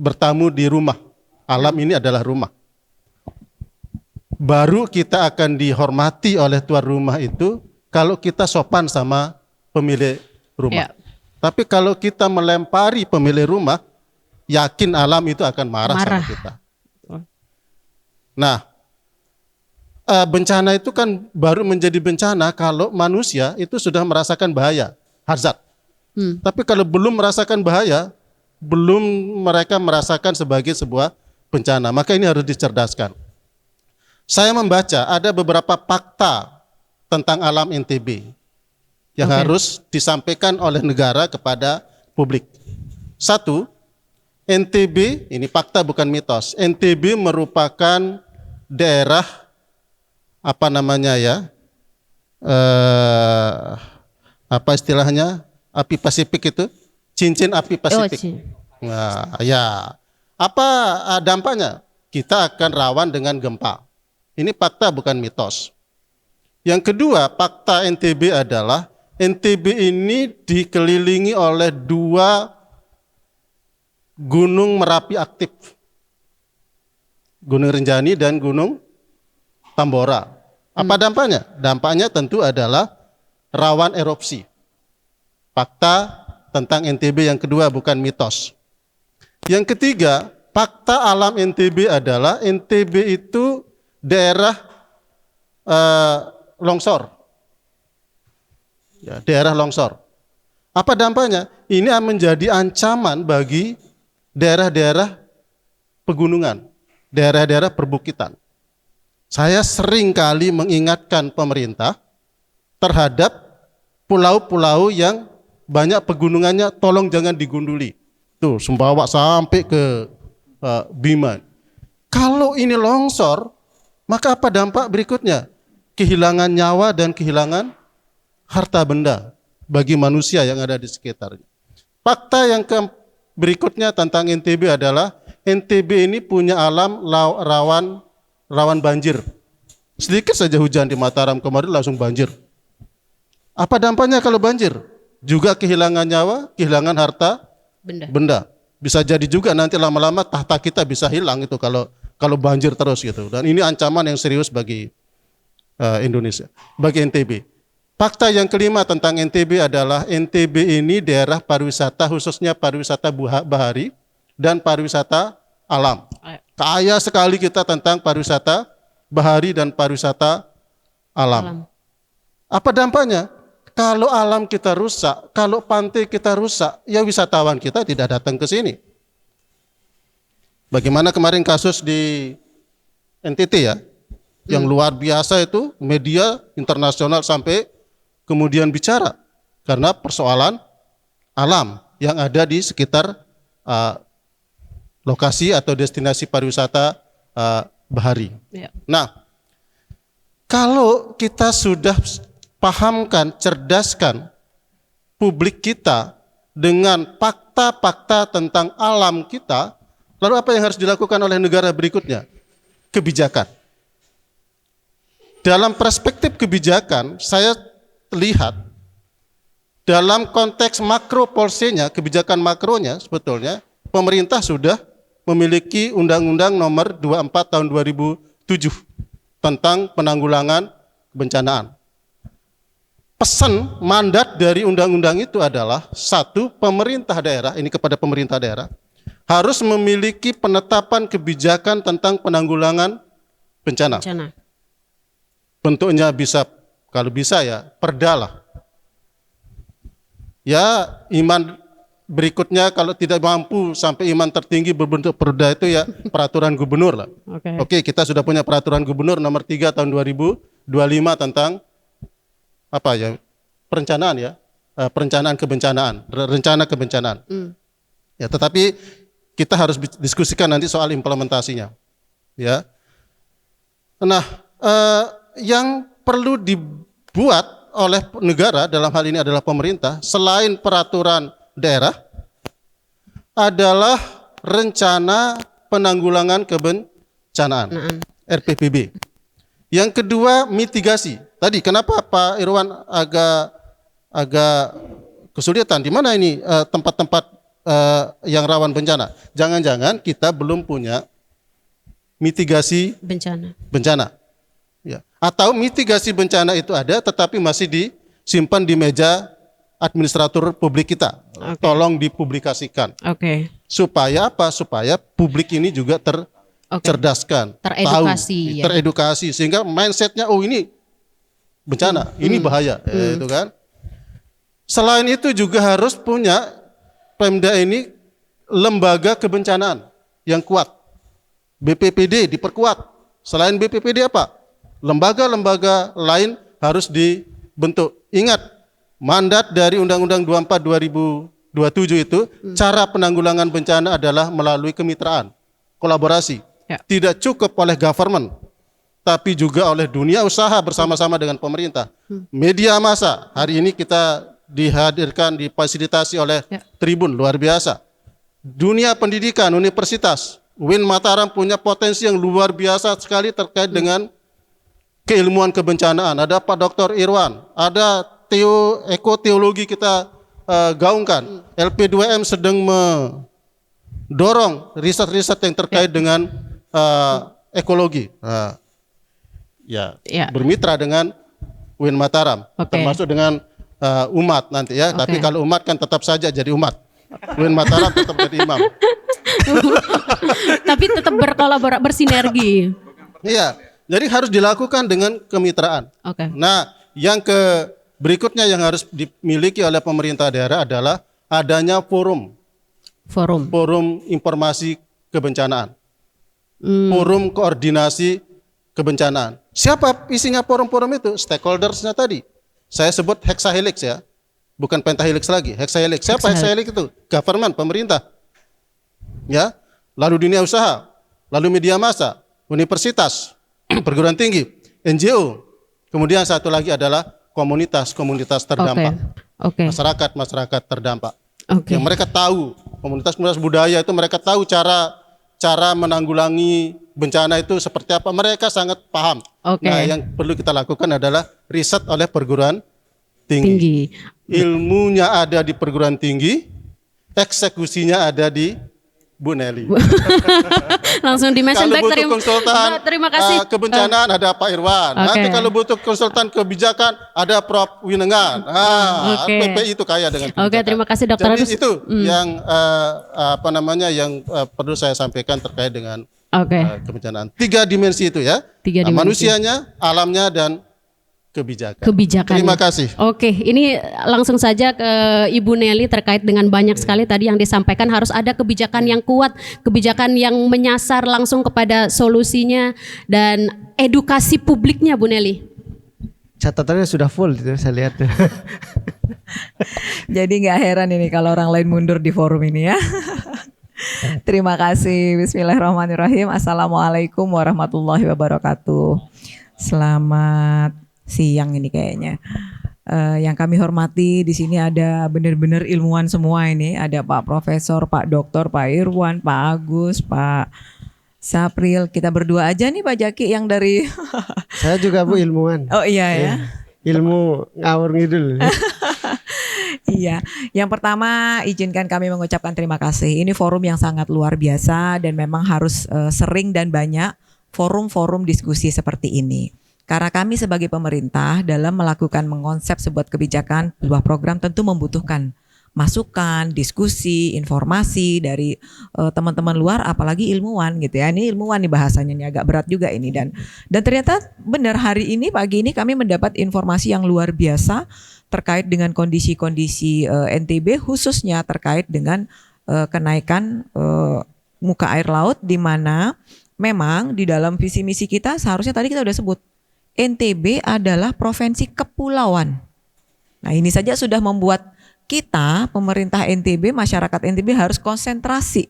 bertamu di rumah. Alam ini adalah rumah. Baru kita akan dihormati oleh tuan rumah itu kalau kita sopan sama pemilik rumah. Tapi kalau kita melempari pemilik rumah, yakin alam itu akan marah. Sama kita. Nah, bencana itu kan baru menjadi bencana kalau manusia itu sudah merasakan bahaya, hazard. Tapi kalau belum merasakan bahaya, belum mereka merasakan sebagai sebuah bencana, maka ini harus dicerdaskan. Saya membaca ada beberapa fakta tentang alam NTB yang harus disampaikan oleh negara kepada publik. 1, NTB, ini fakta bukan mitos, NTB merupakan daerah apa namanya ya, apa istilahnya, api Pasifik itu, cincin api Pasifik. Nah, ya, apa dampaknya? Kita akan rawan dengan gempa. Ini fakta bukan mitos. Yang kedua, fakta NTB adalah NTB ini dikelilingi oleh 2 gunung Merapi aktif. Gunung Rinjani dan Gunung Tambora. Apa dampaknya? Dampaknya tentu adalah rawan erupsi. Fakta tentang NTB yang kedua bukan mitos. Yang ketiga, fakta alam NTB adalah NTB itu daerah longsor. Ya, daerah longsor. Apa dampaknya? Ini menjadi ancaman bagi daerah-daerah pegunungan, daerah-daerah perbukitan. Saya sering kali mengingatkan pemerintah terhadap pulau-pulau yang banyak pegunungannya, tolong jangan digunduli. Tuh, Sumbawa sampai ke Bima. Kalau ini longsor, maka apa dampak berikutnya? Kehilangan nyawa dan kehilangan harta benda bagi manusia yang ada di sekitarnya. Fakta yang berikutnya tentang NTB adalah NTB ini punya alam rawan banjir. Sedikit saja hujan di Mataram kemarin langsung banjir. Apa dampaknya kalau banjir? Juga kehilangan nyawa, kehilangan harta benda. Bisa jadi juga nanti lama-lama tahta kita bisa hilang itu kalau banjir terus gitu. Dan ini ancaman yang serius bagi Indonesia, bagi NTB. Fakta yang kelima tentang NTB adalah NTB ini daerah pariwisata, khususnya pariwisata bahari dan pariwisata alam. Kaya sekali kita tentang pariwisata bahari dan pariwisata alam. Apa dampaknya? Kalau alam kita rusak, kalau pantai kita rusak, ya wisatawan kita tidak datang ke sini. Bagaimana kemarin kasus di NTT ya, yang luar biasa itu, media internasional sampai kemudian bicara karena persoalan alam yang ada di sekitar lokasi atau destinasi pariwisata bahari. Ya. Nah, kalau kita sudah pahamkan, cerdaskan publik kita dengan fakta-fakta tentang alam kita, lalu apa yang harus dilakukan oleh negara berikutnya? Kebijakan. Dalam perspektif kebijakan, saya lihat dalam konteks makro policy-nya, kebijakan makronya sebetulnya pemerintah sudah memiliki Undang-Undang Nomor 24 Tahun 2007 tentang penanggulangan kebencanaan. Pesan mandat dari undang-undang itu adalah satu, pemerintah daerah, ini kepada pemerintah daerah, harus memiliki penetapan kebijakan tentang penanggulangan bencana. Bentuknya bisa, kalau bisa ya perda lah. Ya iman berikutnya kalau tidak mampu sampai iman tertinggi berbentuk perda itu ya peraturan gubernur lah. Oke, kita sudah punya peraturan gubernur nomor 3 tahun 2025 tentang apa ya? Perencanaan ya. Perencanaan kebencanaan, rencana kebencanaan. Ya, tetapi kita harus diskusikan nanti soal implementasinya. Ya. Nah, yang perlu dibuat oleh negara dalam hal ini adalah pemerintah selain peraturan daerah adalah rencana penanggulangan kebencanaan RPPB. Yang kedua mitigasi. Tadi kenapa Pak Irwan agak kesulitan di mana ini tempat-tempat yang rawan bencana? Jangan-jangan kita belum punya mitigasi bencana. Ya. Atau mitigasi bencana itu ada tetapi masih disimpan di meja administrator publik kita. Tolong dipublikasikan. Supaya apa? Supaya publik ini juga tercerdaskan, teredukasi, tahu, teredukasi sehingga mindsetnya oh ini bencana, ini bahaya, itu kan. Selain itu juga harus punya Pemda ini lembaga kebencanaan yang kuat. BPPD diperkuat. Selain BPPD apa? Lembaga-lembaga lain harus dibentuk. Ingat, mandat dari Undang-Undang 24 27 itu cara penanggulangan bencana adalah melalui kemitraan, kolaborasi. Ya. Tidak cukup oleh government, tapi juga oleh dunia usaha bersama-sama dengan pemerintah. Media massa, hari ini kita dihadirkan, difasilitasi oleh Tribun, luar biasa. Dunia pendidikan, universitas, UIN Mataram punya potensi yang luar biasa sekali terkait dengan keilmuan kebencanaan. Ada Pak Dr. Irwan, ada ekoteologi kita gaungkan. LP2M sedang mendorong riset-riset yang terkait dengan ekologi. Bermitra dengan UIN Mataram, termasuk dengan umat nanti ya. Tapi kalau umat kan tetap saja jadi umat. UIN Mataram tetap jadi imam. Tapi tetap bersinergi. Iya, jadi harus dilakukan dengan kemitraan. Nah, yang berikutnya yang harus dimiliki oleh pemerintah daerah adalah adanya forum informasi kebencanaan, forum koordinasi kebencanaan. Siapa isinya forum-forum itu? Stakeholdersnya tadi. Saya sebut hexahelix ya, bukan pentahelix lagi. Hexahelix. Siapa hexahelix itu? Government, pemerintah. Ya, lalu dunia usaha, lalu media massa, universitas, perguruan tinggi, NGO. Kemudian satu lagi adalah komunitas terdampak. Masyarakat terdampak. Yang mereka tahu, komunitas budaya itu mereka tahu cara menanggulangi bencana itu seperti apa. Mereka sangat paham. Nah, yang perlu kita lakukan adalah riset oleh perguruan tinggi. Ilmunya ada di perguruan tinggi, eksekusinya ada di Bu Nelly. Langsung di-mention back. Kalau butuh konsultan terima kasih. Kebencanaan ada Pak Irwan. Nanti kalau butuh konsultan kebijakan ada Prof. Winengan. PPI itu kaya dengan kebijakan. Terima kasih Dr. Jadi itu yang yang perlu saya sampaikan terkait dengan kebencanaan. 3 dimensi itu ya. Manusianya, alamnya, dan kebijakan. Terima kasih. Ini langsung saja ke Ibu Nelly terkait dengan banyak sekali tadi yang disampaikan. Harus ada kebijakan yang kuat, kebijakan yang menyasar langsung kepada solusinya, dan edukasi publiknya, Bu Nelly. Catatannya sudah full itu saya lihat. Jadi nggak heran ini kalau orang lain mundur di forum ini ya. Terima kasih. Bismillahirrahmanirrahim. Assalamualaikum warahmatullahi wabarakatuh. Selamat siang ini kayaknya. Yang kami hormati di sini ada benar-benar ilmuwan semua ini. Ada Pak Profesor, Pak Doktor, Pak Irwan, Pak Agus, Pak Sapril. Kita berdua aja nih Pak Jaki yang dari. Saya juga Bu ilmuwan. Oh iya ya. Ilmu ngawur ngidul. Iya, yang pertama izinkan kami mengucapkan terima kasih. Ini forum yang sangat luar biasa dan memang harus sering dan banyak forum-forum diskusi seperti ini. Karena kami sebagai pemerintah dalam melakukan mengonsep sebuah kebijakan, sebuah program tentu membutuhkan masukan, diskusi, informasi dari teman-teman luar, apalagi ilmuwan gitu ya. Ini ilmuwan nih bahasanya, ini agak berat juga ini, dan ternyata benar hari ini pagi ini kami mendapat informasi yang luar biasa terkait dengan kondisi-kondisi NTB, khususnya terkait dengan kenaikan muka air laut, di mana memang di dalam visi misi kita seharusnya tadi kita udah sebut NTB adalah provinsi kepulauan. Nah, ini saja sudah membuat kita, pemerintah NTB, masyarakat NTB harus konsentrasi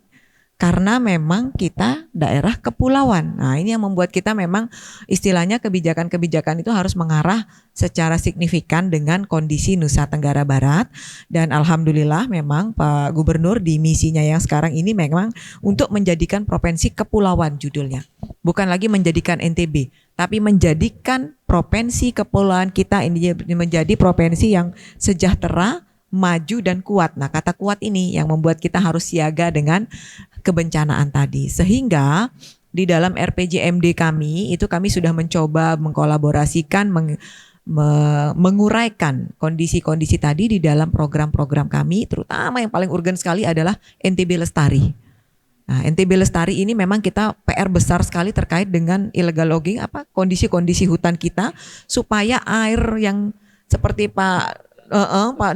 karena memang kita daerah kepulauan. Nah, ini yang membuat kita memang istilahnya kebijakan-kebijakan itu harus mengarah secara signifikan dengan kondisi Nusa Tenggara Barat, dan alhamdulillah memang Pak Gubernur di misinya yang sekarang ini memang untuk menjadikan provinsi kepulauan judulnya. Bukan lagi menjadikan NTB, tapi menjadikan provinsi kepulauan kita ini menjadi provinsi yang sejahtera, maju dan kuat. Nah, kata kuat ini yang membuat kita harus siaga dengan kebencanaan tadi. Sehingga di dalam RPJMD kami itu kami sudah mencoba mengkolaborasikan, menguraikan kondisi-kondisi tadi di dalam program-program kami, terutama yang paling urgen sekali adalah NTB Lestari. Nah, NTB Lestari ini memang kita PR besar sekali terkait dengan illegal logging, kondisi-kondisi hutan kita, supaya air yang seperti Pak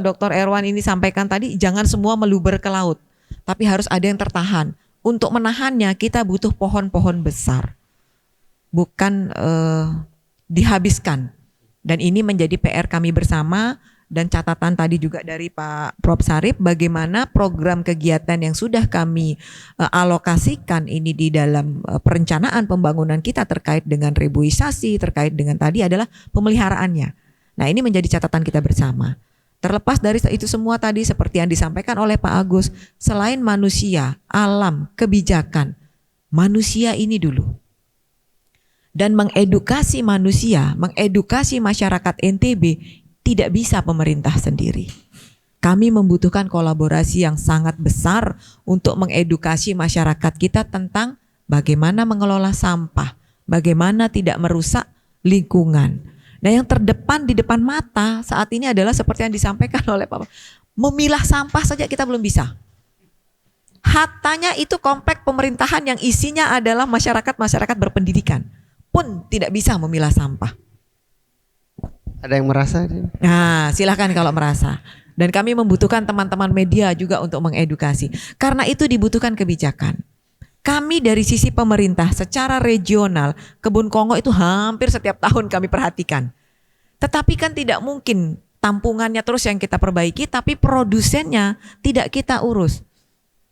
Dr. Erwan ini sampaikan tadi, jangan semua meluber ke laut, tapi harus ada yang tertahan. Untuk menahannya kita butuh pohon-pohon besar, bukan dihabiskan. Dan ini menjadi PR kami bersama dan catatan tadi juga dari Pak Prof. Sarip, bagaimana program kegiatan yang sudah kami alokasikan ini di dalam perencanaan pembangunan kita terkait dengan reboisasi, terkait dengan tadi adalah pemeliharaannya. Nah, ini menjadi catatan kita bersama. Terlepas dari itu semua tadi seperti yang disampaikan oleh Pak Agus, selain manusia, alam, kebijakan, manusia ini dulu. Dan mengedukasi manusia, mengedukasi masyarakat NTB tidak bisa pemerintah sendiri. Kami membutuhkan kolaborasi yang sangat besar untuk mengedukasi masyarakat kita tentang bagaimana mengelola sampah, bagaimana tidak merusak lingkungan. Nah, yang terdepan di depan mata saat ini adalah seperti yang disampaikan oleh Pak, memilah sampah saja kita belum bisa. Hattanya itu komplek pemerintahan yang isinya adalah masyarakat berpendidikan pun tidak bisa memilah sampah. Ada yang merasa? Nah, silahkan kalau merasa. Dan kami membutuhkan teman-teman media juga untuk mengedukasi. Karena itu dibutuhkan kebijakan. Kami dari sisi pemerintah secara regional, Kebun Kongo itu hampir setiap tahun kami perhatikan. Tetapi kan tidak mungkin tampungannya terus yang kita perbaiki, tapi produsennya tidak kita urus.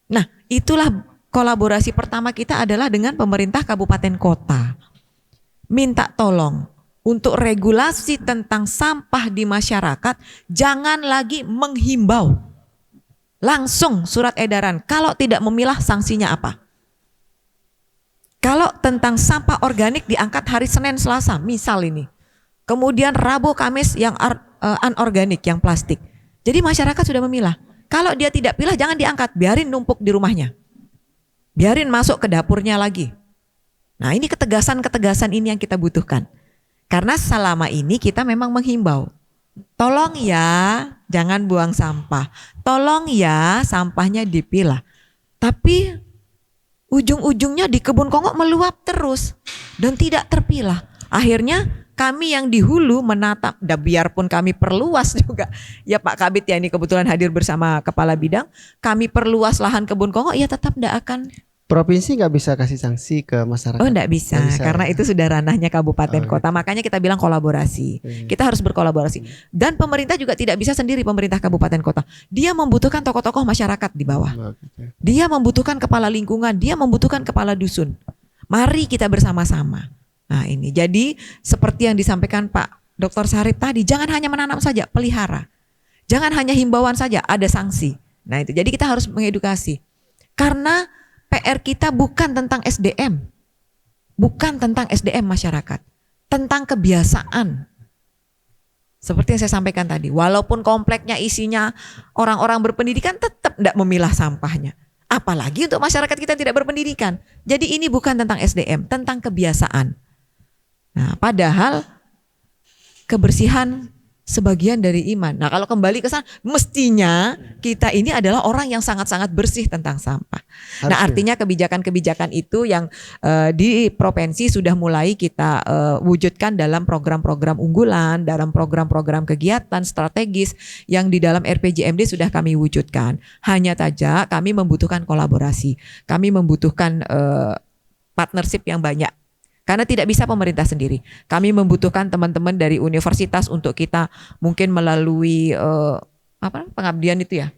Nah, itulah kolaborasi pertama kita adalah dengan pemerintah kabupaten kota. Minta tolong. Untuk regulasi tentang sampah di masyarakat, jangan lagi menghimbau. Langsung surat edaran, kalau tidak memilah sanksinya apa? Kalau tentang sampah organik diangkat hari Senin Selasa, misal ini. Kemudian Rabu Kamis yang anorganik, yang plastik. Jadi masyarakat sudah memilah. Kalau dia tidak pilah jangan diangkat, biarin numpuk di rumahnya. Biarin masuk ke dapurnya lagi. Nah, ini ketegasan-ketegasan ini yang kita butuhkan. Karena selama ini kita memang menghimbau, tolong ya jangan buang sampah, tolong ya sampahnya dipilah. Tapi ujung-ujungnya di Kebun Kongo meluap terus dan tidak terpilah. Akhirnya kami yang di hulu menatap, dan biarpun kami perluas juga, ya Pak Kabit ya ini kebetulan hadir bersama Kepala Bidang, kami perluas lahan Kebun Kongo, ya tetap tidak akan. Provinsi nggak bisa kasih sanksi ke masyarakat? Oh, enggak bisa, karena itu sudah ranahnya kabupaten kota. Makanya kita bilang kolaborasi. Kita harus berkolaborasi. Dan pemerintah juga tidak bisa sendiri, pemerintah kabupaten kota. Dia membutuhkan tokoh-tokoh masyarakat di bawah. Dia membutuhkan kepala lingkungan, dia membutuhkan kepala dusun. Mari kita bersama-sama. Nah, ini. Jadi seperti yang disampaikan Pak Dr. Sarip tadi, jangan hanya menanam saja, pelihara. Jangan hanya himbauan saja, ada sanksi. Nah, itu. Jadi kita harus mengedukasi. Karena PR kita bukan tentang SDM, bukan tentang SDM masyarakat, tentang kebiasaan. Seperti yang saya sampaikan tadi, walaupun kompleknya isinya orang-orang berpendidikan tetap tidak memilah sampahnya. Apalagi untuk masyarakat kita tidak berpendidikan. Jadi ini bukan tentang SDM, tentang kebiasaan. Nah, padahal kebersihan sebagian dari iman. Nah, kalau kembali ke sana, mestinya kita ini adalah orang yang sangat-sangat bersih tentang sampah. Nah, artinya kebijakan-kebijakan itu yang di provinsi sudah mulai kita wujudkan dalam program-program unggulan, dalam program-program kegiatan strategis yang di dalam RPJMD sudah kami wujudkan. Hanya saja kami membutuhkan kolaborasi, kami membutuhkan partnership yang banyak. Karena tidak bisa pemerintah sendiri. Kami membutuhkan teman-teman dari universitas untuk kita mungkin melalui pengabdian itu ya.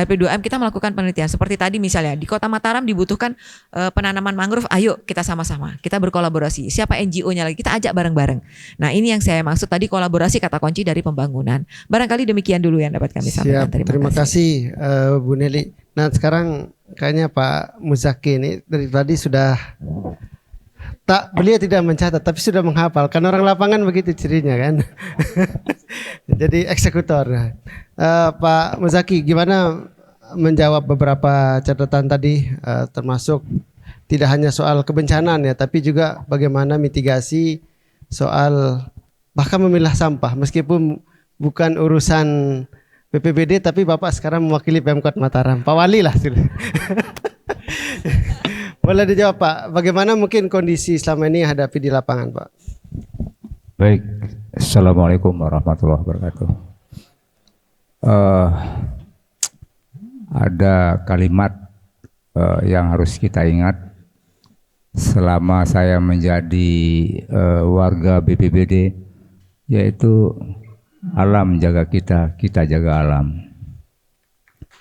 LP2M kita melakukan penelitian. Seperti tadi misalnya di Kota Mataram dibutuhkan penanaman mangrove. Ayo kita sama-sama, kita berkolaborasi. Siapa NGO-nya lagi, kita ajak bareng-bareng. Nah, ini yang saya maksud tadi, kolaborasi kata kunci dari pembangunan. Barangkali demikian dulu yang dapat kami sampaikan. Terima kasih Bu Nelly. Nah, sekarang kayaknya Pak Muzaki ini dari tadi sudah beliau tidak mencatat tapi sudah menghafal, kan orang lapangan begitu cirinya kan. Jadi eksekutor. Pak Muzaki, gimana menjawab beberapa catatan tadi, termasuk tidak hanya soal kebencanaan ya, tapi juga bagaimana mitigasi soal bahkan memilah sampah meskipun bukan urusan BPBD, tapi Bapak sekarang mewakili Pemkot Mataram, Pak Wali lah. Boleh dijawab Pak, bagaimana mungkin kondisi selama ini hadapi di lapangan Pak? Baik, Assalamualaikum warahmatullahi wabarakatuh. Ada kalimat yang harus kita ingat selama saya menjadi warga BPBD, yaitu alam jaga kita, kita jaga alam.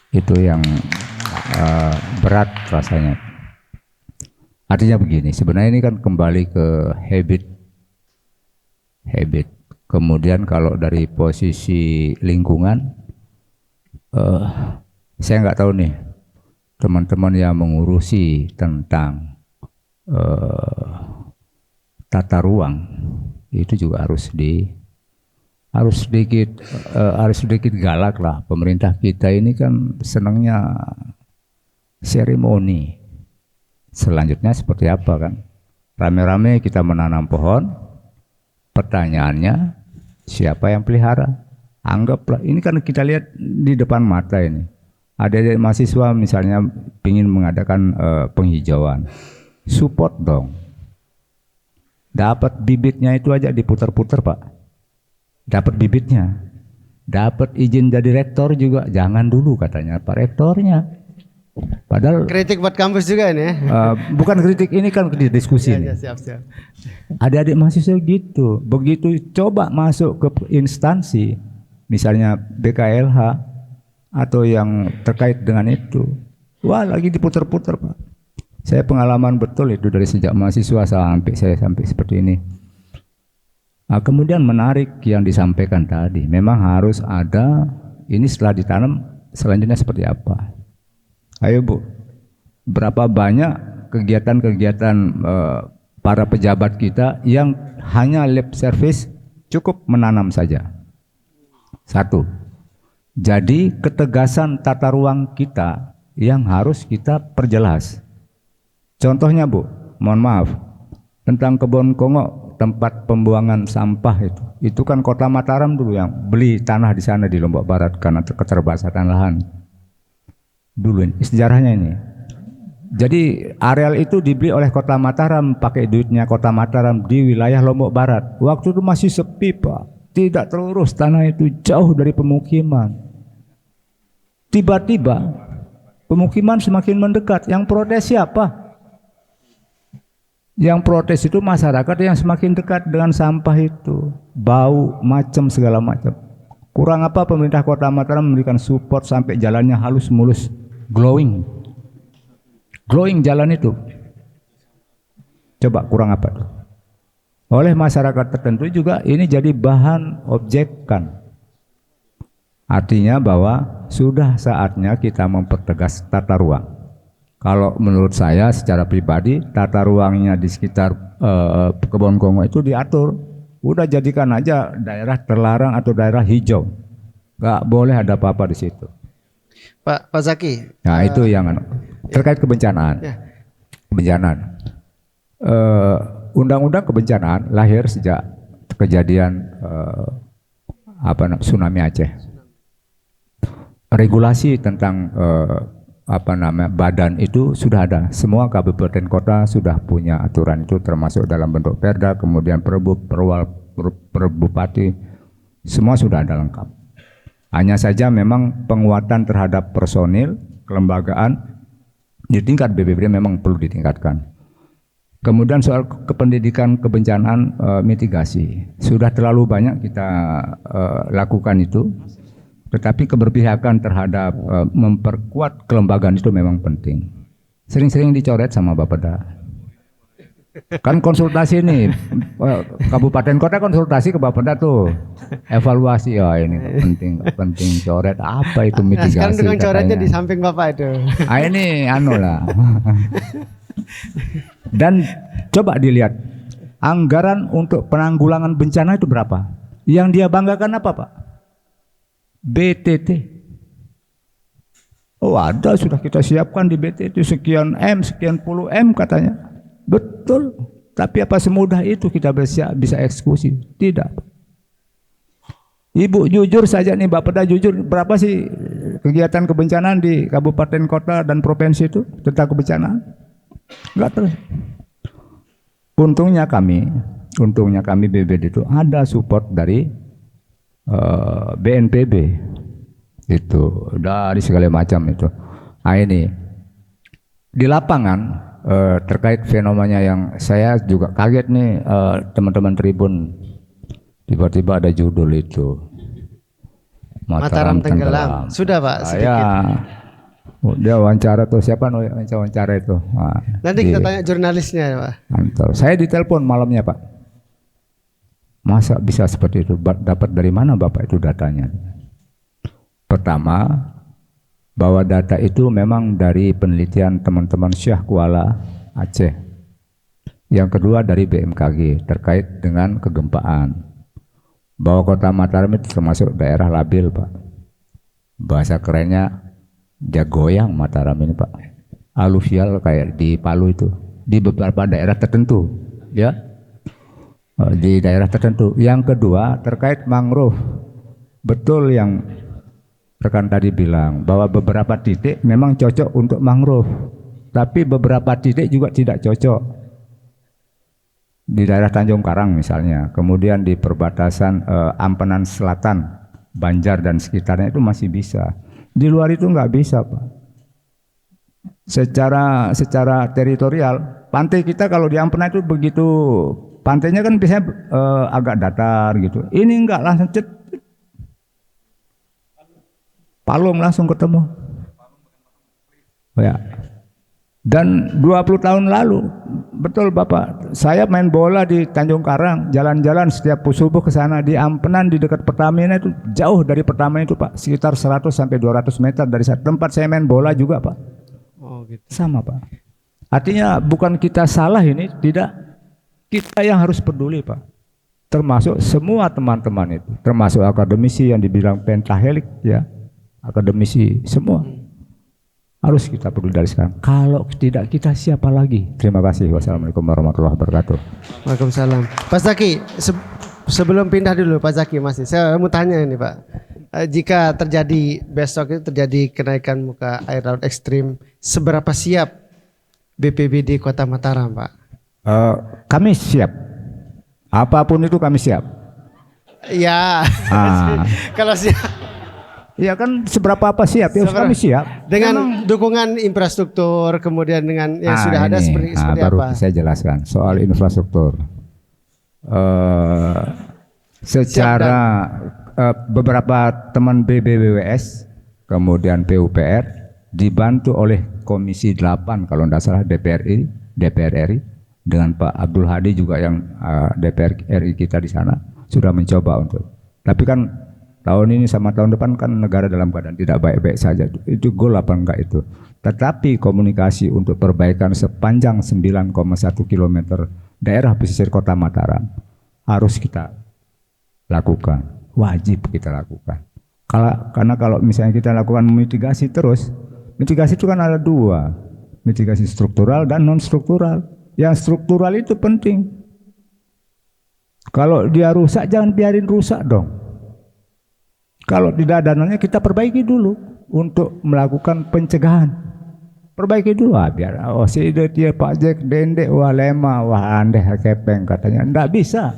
Itu yang berat rasanya. Artinya begini, sebenarnya ini kan kembali ke habit. Kemudian kalau dari posisi lingkungan, saya nggak tahu nih teman-teman yang mengurusi tentang tata ruang itu juga harus sedikit galak lah. Pemerintah kita ini kan senangnya seremoni. Selanjutnya seperti apa kan? Rame-rame kita menanam pohon. Pertanyaannya, siapa yang pelihara? Anggaplah, ini kan kita lihat di depan mata ini. Ada mahasiswa misalnya ingin mengadakan penghijauan. Support dong. Dapat bibitnya itu aja diputar-putar Pak. Dapat bibitnya. Dapat izin dari rektor juga. Jangan dulu katanya Pak Rektornya. Padahal Kritik buat kampus juga ini ya. bukan kritik, ini kan diskusi nih. Siap. Adik-adik mahasiswa gitu, begitu coba masuk ke instansi, misalnya BKLH atau yang terkait dengan itu, wah lagi diputar-putar Pak. Saya pengalaman betul itu dari sejak mahasiswa sampai seperti ini. Nah, kemudian menarik yang disampaikan tadi, memang harus ada, ini setelah ditanam selanjutnya seperti apa. Ayo Bu, berapa banyak kegiatan-kegiatan para pejabat kita yang hanya lip service, cukup menanam saja. Satu, jadi ketegasan tata ruang kita yang harus kita perjelas. Contohnya Bu, mohon maaf, tentang Kebon Kongo, tempat pembuangan sampah itu kan Kota Mataram dulu yang beli tanah di sana di Lombok Barat karena keterbatasan lahan. Dulu ini, sejarahnya ini. Jadi areal itu dibeli oleh Kota Mataram, pakai duitnya Kota Mataram di wilayah Lombok Barat. Waktu itu masih sepi Pak, tidak terurus, tanah itu jauh dari pemukiman. Tiba-tiba pemukiman semakin mendekat. Yang protes siapa? Yang protes itu masyarakat yang semakin dekat dengan sampah itu, bau macam segala macam. Kurang apa pemerintah Kota Mataram memberikan support sampai jalannya halus mulus. Glowing jalan itu. Coba kurang apa tuh? Oleh masyarakat tertentu juga ini jadi bahan objekan. Artinya bahwa sudah saatnya kita mempertegas tata ruang. Kalau menurut saya secara pribadi, tata ruangnya di sekitar Kebon Kongo itu diatur. Udah jadikan aja daerah terlarang atau daerah hijau. Gak boleh ada apa-apa di situ. Pak Zaki. Nah itu yang terkait kebencanaan. Ya. Kebencanaan. Undang-undang kebencanaan lahir sejak kejadian tsunami Aceh. Regulasi tentang badan itu sudah ada. Semua kabupaten kota sudah punya aturan itu, termasuk dalam bentuk perda, kemudian perbupati, semua sudah ada lengkap. Hanya saja memang penguatan terhadap personil, kelembagaan di tingkat BPBD memang perlu ditingkatkan. Kemudian soal kependidikan kebencanaan mitigasi, sudah terlalu banyak kita lakukan itu, tetapi keberpihakan terhadap memperkuat kelembagaan itu memang penting. Sering-sering dicoret sama Bapeda. Kan konsultasi nih, kabupaten kota konsultasi ke Bapeda tuh, evaluasi, ya ini penting coret, apa itu mitigasi. Sekarang dengan coretnya katanya. di samping Bapak itu. Ini lah. Dan coba dilihat, anggaran untuk penanggulangan bencana itu berapa? Yang dia banggakan apa Pak? BTT. Oh ada, sudah kita siapkan di BTT sekian M, sekian puluh M katanya. Betul, tapi apa semudah itu kita bisa eksekusi? Tidak. Ibu jujur saja nih, Bapeda jujur, berapa sih kegiatan kebencanaan di kabupaten kota dan provinsi itu tentang kebencanaan? Enggak terus. Untungnya kami BPBD itu ada support dari BNPB itu, dari segala macam itu. Nah ini di lapangan terkait fenomenanya yang saya juga kaget nih, teman-teman Tribun, tiba-tiba ada judul itu, Mataram tenggelam. Sudah Pak, sedikit. Dia wawancara tuh siapa wawancara itu. Nanti kita tanya jurnalisnya ya Pak. Mantap. Saya ditelepon malamnya Pak. Masa bisa seperti itu? Dapat dari mana Bapak itu datanya? Pertama, bahwa data itu memang dari penelitian teman-teman Syah Kuala Aceh. Yang kedua dari BMKG terkait dengan kegempaan. Bahwa kota Mataram itu termasuk daerah labil Pak. Bahasa kerennya dia goyang Mataram ini Pak. Aluvial kayak di Palu itu. Di beberapa daerah tertentu. Ya. Di daerah tertentu. Yang kedua terkait mangrove. Betul yang rekan tadi bilang bahwa beberapa titik memang cocok untuk mangrove, tapi beberapa titik juga tidak cocok. Di daerah Tanjung Karang misalnya, kemudian di perbatasan Ampenan Selatan, Banjar dan sekitarnya itu masih bisa. Di luar itu nggak bisa Pak. Secara teritorial, pantai kita kalau di Ampenan itu begitu, pantainya kan biasanya agak datar gitu. Ini enggak, langsung Palung langsung ketemu. Ya. Dan 20 tahun lalu, betul Bapak, saya main bola di Tanjung Karang, jalan-jalan setiap subuh ke sana di Ampenan di dekat Pertamina itu jauh dari Pertamina itu Pak, sekitar 100 sampai 200 meter dari tempat saya main bola juga Pak. Oh gitu. Sama Pak. Artinya bukan kita salah ini, tidak, kita yang harus peduli Pak. Termasuk semua teman-teman itu, termasuk akademisi yang dibilang pentahelik ya. Akademisi semua harus kita peduli dari sekarang. Kalau tidak kita siapa lagi? Terima kasih. Wassalamualaikum warahmatullahi wabarakatuh. Waalaikumsalam. Pak Zaki, sebelum pindah dulu Pak Zaki masih. Saya mau tanya ini Pak. Jika terjadi besok itu terjadi kenaikan muka air laut ekstrim, seberapa siap BPBD Kota Mataram Pak? Kami siap. Apapun itu kami siap. Ya. Kalau siap. Ya kan seberapa apa siap ya kami siap dengan dukungan infrastruktur kemudian dengan yang sudah ada seperti baru apa? Saya jelaskan soal infrastruktur. Secara beberapa teman BBWS kemudian PUPR dibantu oleh Komisi 8 kalau tidak salah DPR RI dengan Pak Abdul Hadi juga yang DPR RI kita di sana sudah mencoba untuk. Tapi kan tahun ini sama tahun depan kan negara dalam keadaan tidak baik-baik saja. Itu goal apa enggak itu. Tetapi komunikasi untuk perbaikan sepanjang 9,1 km daerah pesisir Kota Mataram harus kita lakukan. Wajib kita lakukan. Karena kalau misalnya kita lakukan mitigasi terus, mitigasi itu kan ada dua. Mitigasi struktural dan non struktural. Yang struktural itu penting. Kalau dia rusak jangan biarin rusak dong. Kalau tidak ada dananya kita perbaiki dulu untuk melakukan pencegahan. Perbaiki dulu biar si dia Pak Jack Dendek wah lema wah andeh kepeng katanya. Enggak bisa.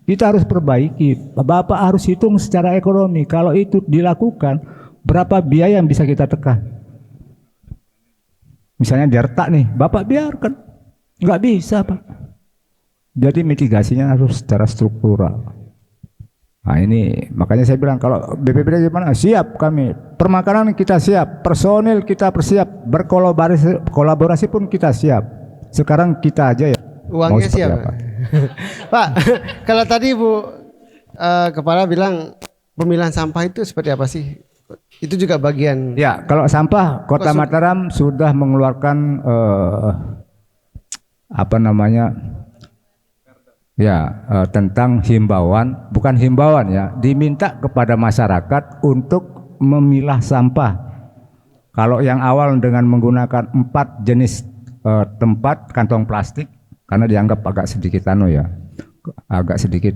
Kita harus perbaiki. Bapak harus hitung secara ekonomi. Kalau itu dilakukan berapa biaya yang bisa kita tekan. Misalnya dia retak nih, Bapak biarkan. Enggak bisa Pak. Jadi mitigasinya harus secara struktural. Nah ini makanya saya bilang kalau BPBD gimana siap kami, permakanan kita siap, personil kita persiap, berkolaborasi pun kita siap. Sekarang kita aja ya. Uangnya siap. Pak, kalau tadi Bu Kepala bilang pemilahan sampah itu seperti apa sih? Itu juga bagian. Ya kalau sampah Kota Mataram sudah mengeluarkan apa namanya? Ya, tentang himbauan, bukan himbauan ya, diminta kepada masyarakat untuk memilah sampah. Kalau yang awal dengan menggunakan 4 jenis tempat kantong plastik, karena dianggap agak sedikit agak sedikit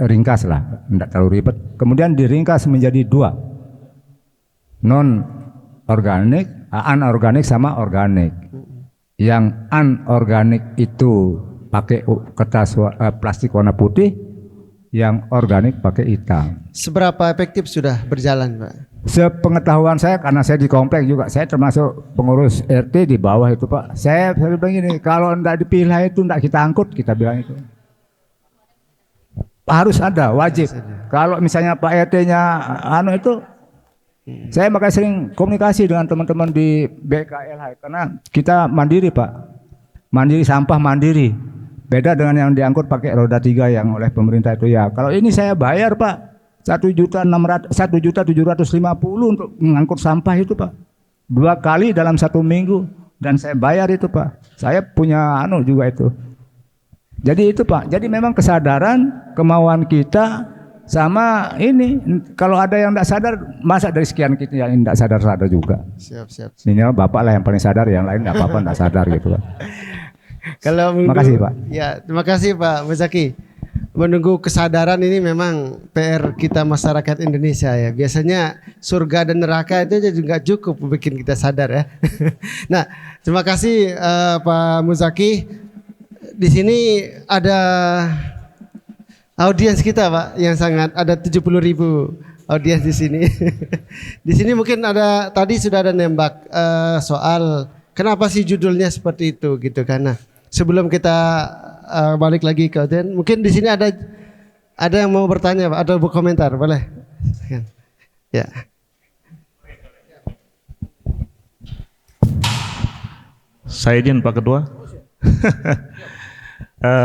ringkas lah, tidak terlalu ribet. Kemudian diringkas menjadi 2, non organik, anorganik sama organik. Yang anorganik itu pakai kertas plastik warna putih, yang organik pakai hitam. Seberapa efektif sudah berjalan, Pak? Sepengetahuan saya, karena saya di komplek juga, saya termasuk pengurus RT di bawah itu Pak. Saya bilang gini, kalau tidak dipilah itu tidak kita angkut, kita bilang itu. harus ada, wajib. Kalau misalnya Pak RT-nya itu, saya makanya sering komunikasi dengan teman-teman di BKLH karena kita mandiri Pak, mandiri sampah mandiri. Beda dengan yang diangkut pakai roda 3 yang oleh pemerintah itu ya. Kalau ini saya bayar Pak 1.750.000 untuk mengangkut sampah itu Pak. 2 kali dalam 1 minggu dan saya bayar itu Pak. Saya punya juga itu. Jadi itu Pak. Jadi memang kesadaran, kemauan kita sama ini. Kalau ada yang tidak sadar, masa dari sekian kita yang tidak sadar juga. Siap. Ini Bapak lah yang paling sadar, yang lain nggak apa-apa tidak sadar gitu Pak. Kalau Terima kasih Pak. Ya, terima kasih Pak Muzaki. Menunggu kesadaran ini memang PR kita masyarakat Indonesia ya. Biasanya surga dan neraka itu juga cukup bikin kita sadar ya. Nah, terima kasih Pak Muzaki. Di sini ada audiens kita Pak yang sangat, ada 70.000 audiens di sini. Di sini mungkin ada, tadi sudah ada nembak soal kenapa sih judulnya seperti itu gitu karena sebelum kita balik lagi ke audiens, mungkin di sini ada yang mau bertanya Pak, atau berkomentar, boleh? Ya. Saya izin Pak Ketua.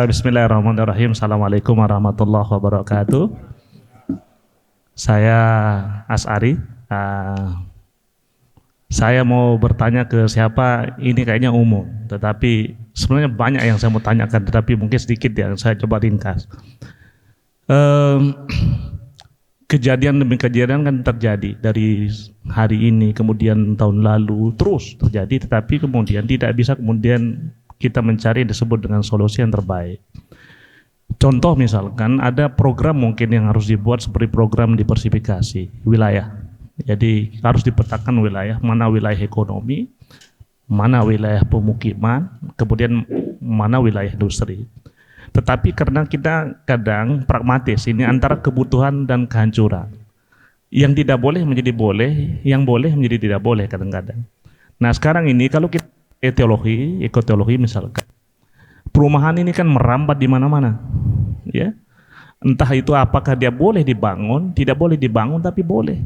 Bismillahirrahmanirrahim. Assalamualaikum warahmatullahi wabarakatuh. Saya As'ari. Saya mau bertanya ke siapa, ini kayaknya umum. Tetapi sebenarnya banyak yang saya mau tanyakan, tetapi mungkin sedikit yang saya coba ringkas. Kejadian demi kejadian kan terjadi dari hari ini, kemudian tahun lalu, terus terjadi. Tetapi kemudian tidak bisa kemudian kita mencari yang disebut dengan solusi yang terbaik. Contoh misalkan ada program mungkin yang harus dibuat seperti program diversifikasi wilayah. Jadi harus dipetakan wilayah, mana wilayah ekonomi, mana wilayah pemukiman, kemudian mana wilayah industri. Tetapi karena kita kadang pragmatis, ini antara kebutuhan dan kehancuran. Yang tidak boleh menjadi boleh, yang boleh menjadi tidak boleh kadang-kadang. Nah sekarang ini kalau kita ekoteologi misalkan, perumahan ini kan merambat di mana-mana, ya. Entah itu apakah dia boleh dibangun, tidak boleh dibangun, tapi boleh.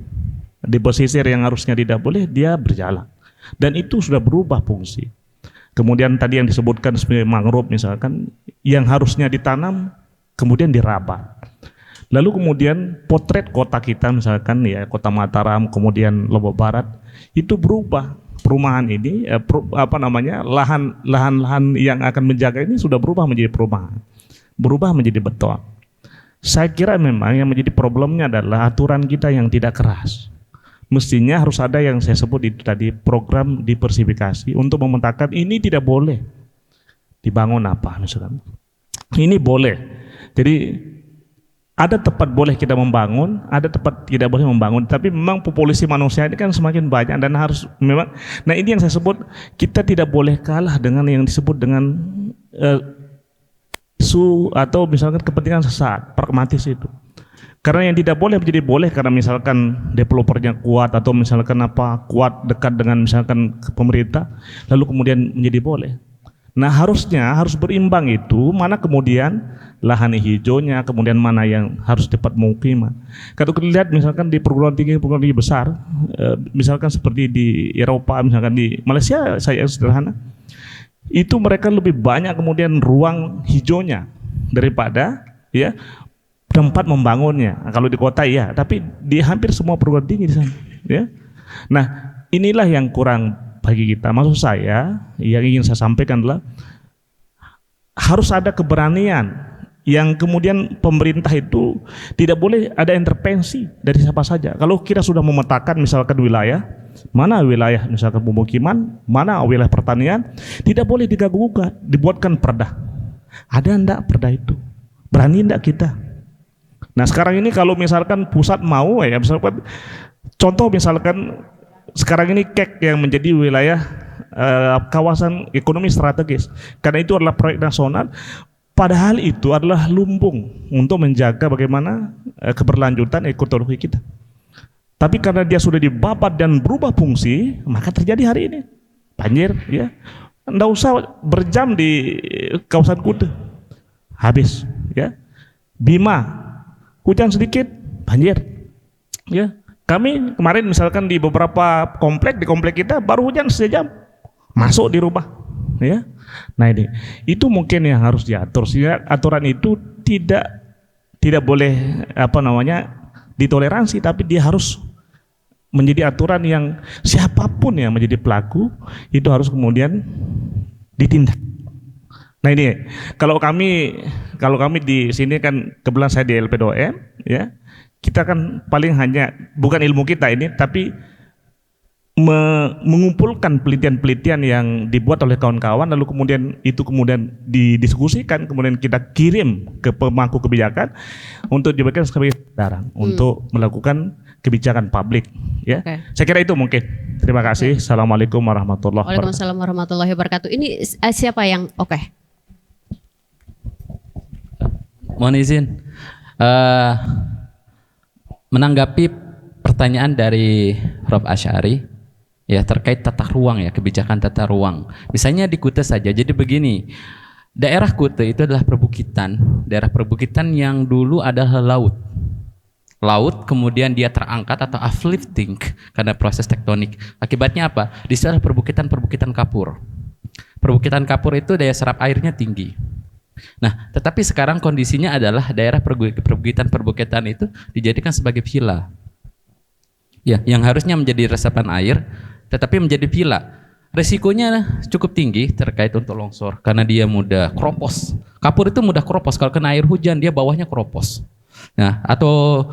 Di pesisir yang harusnya tidak boleh, dia berjalan. Dan itu sudah berubah fungsi. Kemudian tadi yang disebutkan sebagai mangrove misalkan, yang harusnya ditanam, kemudian dirabat. Lalu kemudian potret kota kita misalkan, ya kota Mataram, kemudian Lombok Barat, itu berubah. Perumahan ini lahan-lahan yang akan menjaga ini sudah berubah menjadi perumahan, berubah menjadi beton. Saya kira memang yang menjadi problemnya adalah aturan kita yang tidak keras. Mestinya harus ada yang saya sebut itu tadi, program diversifikasi untuk memetakan ini tidak boleh dibangun apa misalkan, ini boleh. Jadi ada tempat boleh kita membangun, ada tempat tidak boleh membangun. Tapi memang populasi manusia ini kan semakin banyak dan harus memang. Nah ini yang saya sebut, kita tidak boleh kalah dengan yang disebut dengan isu atau misalkan kepentingan sesaat, pragmatis itu. Karena yang tidak boleh menjadi boleh karena misalkan developernya kuat atau misalkan kuat dekat dengan misalkan pemerintah, lalu kemudian menjadi boleh. Nah harus berimbang itu, mana kemudian lahan hijaunya, kemudian mana yang harus tepat pemukiman. Kalau kita lihat misalkan di perguruan tinggi besar, misalkan seperti di Eropa, misalkan di Malaysia, saya sederhana, itu mereka lebih banyak kemudian ruang hijaunya daripada ya tempat membangunnya. Kalau di kota ya, tapi di hampir semua perguruan tinggi di sana. Ya. Nah inilah yang kurang bagi kita. Maksud saya yang ingin saya sampaikan adalah harus ada keberanian yang kemudian pemerintah itu tidak boleh ada intervensi dari siapa saja. Kalau kita sudah memetakan misalkan wilayah, mana wilayah misalkan pemukiman, mana wilayah pertanian, tidak boleh diganggu-gugat, dibuatkan perda. Ada enggak perda itu? Berani enggak kita? Nah sekarang ini kalau misalkan pusat mau ya misalkan, contoh misalkan sekarang ini KEK yang menjadi wilayah kawasan ekonomi strategis, karena itu adalah proyek nasional, padahal itu adalah lumbung untuk menjaga bagaimana keberlanjutan ekologi kita. Tapi karena dia sudah dibabat dan berubah fungsi, maka terjadi hari ini banjir, ya. Nggak usah berjam di kawasan Kuta, habis, ya. Bima hujan sedikit banjir. Ya, kami kemarin misalkan di beberapa komplek, di komplek kita baru hujan sejam masuk di rumah. Ya, nah ini itu mungkin yang harus diatur. Sehingga aturan itu tidak boleh ditoleransi, tapi dia harus menjadi aturan yang siapapun yang menjadi pelaku itu harus kemudian ditindak. Nah ini kalau kami di sini kan kebetulan saya di LP2M ya, kita kan paling hanya bukan ilmu kita ini, tapi mengumpulkan penelitian-penelitian yang dibuat oleh kawan-kawan, lalu kemudian didiskusikan, kemudian kita kirim ke pemangku kebijakan untuk diberikan sebagai saran untuk melakukan kebijakan publik. Ya, saya kira itu mungkin. Terima kasih. Assalamualaikum warahmatullahi wabarakatuh. Waalaikumsalam warahmatullahi wabarakatuh. Ini siapa yang Mohon izin menanggapi pertanyaan dari Prof. Asy'ari. Ya, terkait tata ruang ya, kebijakan tata ruang. Misalnya di Kuta saja, jadi begini, daerah Kuta itu adalah perbukitan, daerah perbukitan yang dulu adalah laut, kemudian dia terangkat atau uplifting karena proses tektonik. Akibatnya apa? Di sana perbukitan kapur. Perbukitan kapur itu daya serap airnya tinggi. Nah, tetapi sekarang kondisinya adalah daerah perbukitan itu dijadikan sebagai villa. Ya, yang harusnya menjadi resapan air tetapi menjadi villa. Resikonya cukup tinggi terkait untuk longsor karena dia mudah kropos. Kapur itu mudah kropos, kalau kena air hujan dia bawahnya kropos. Nah, atau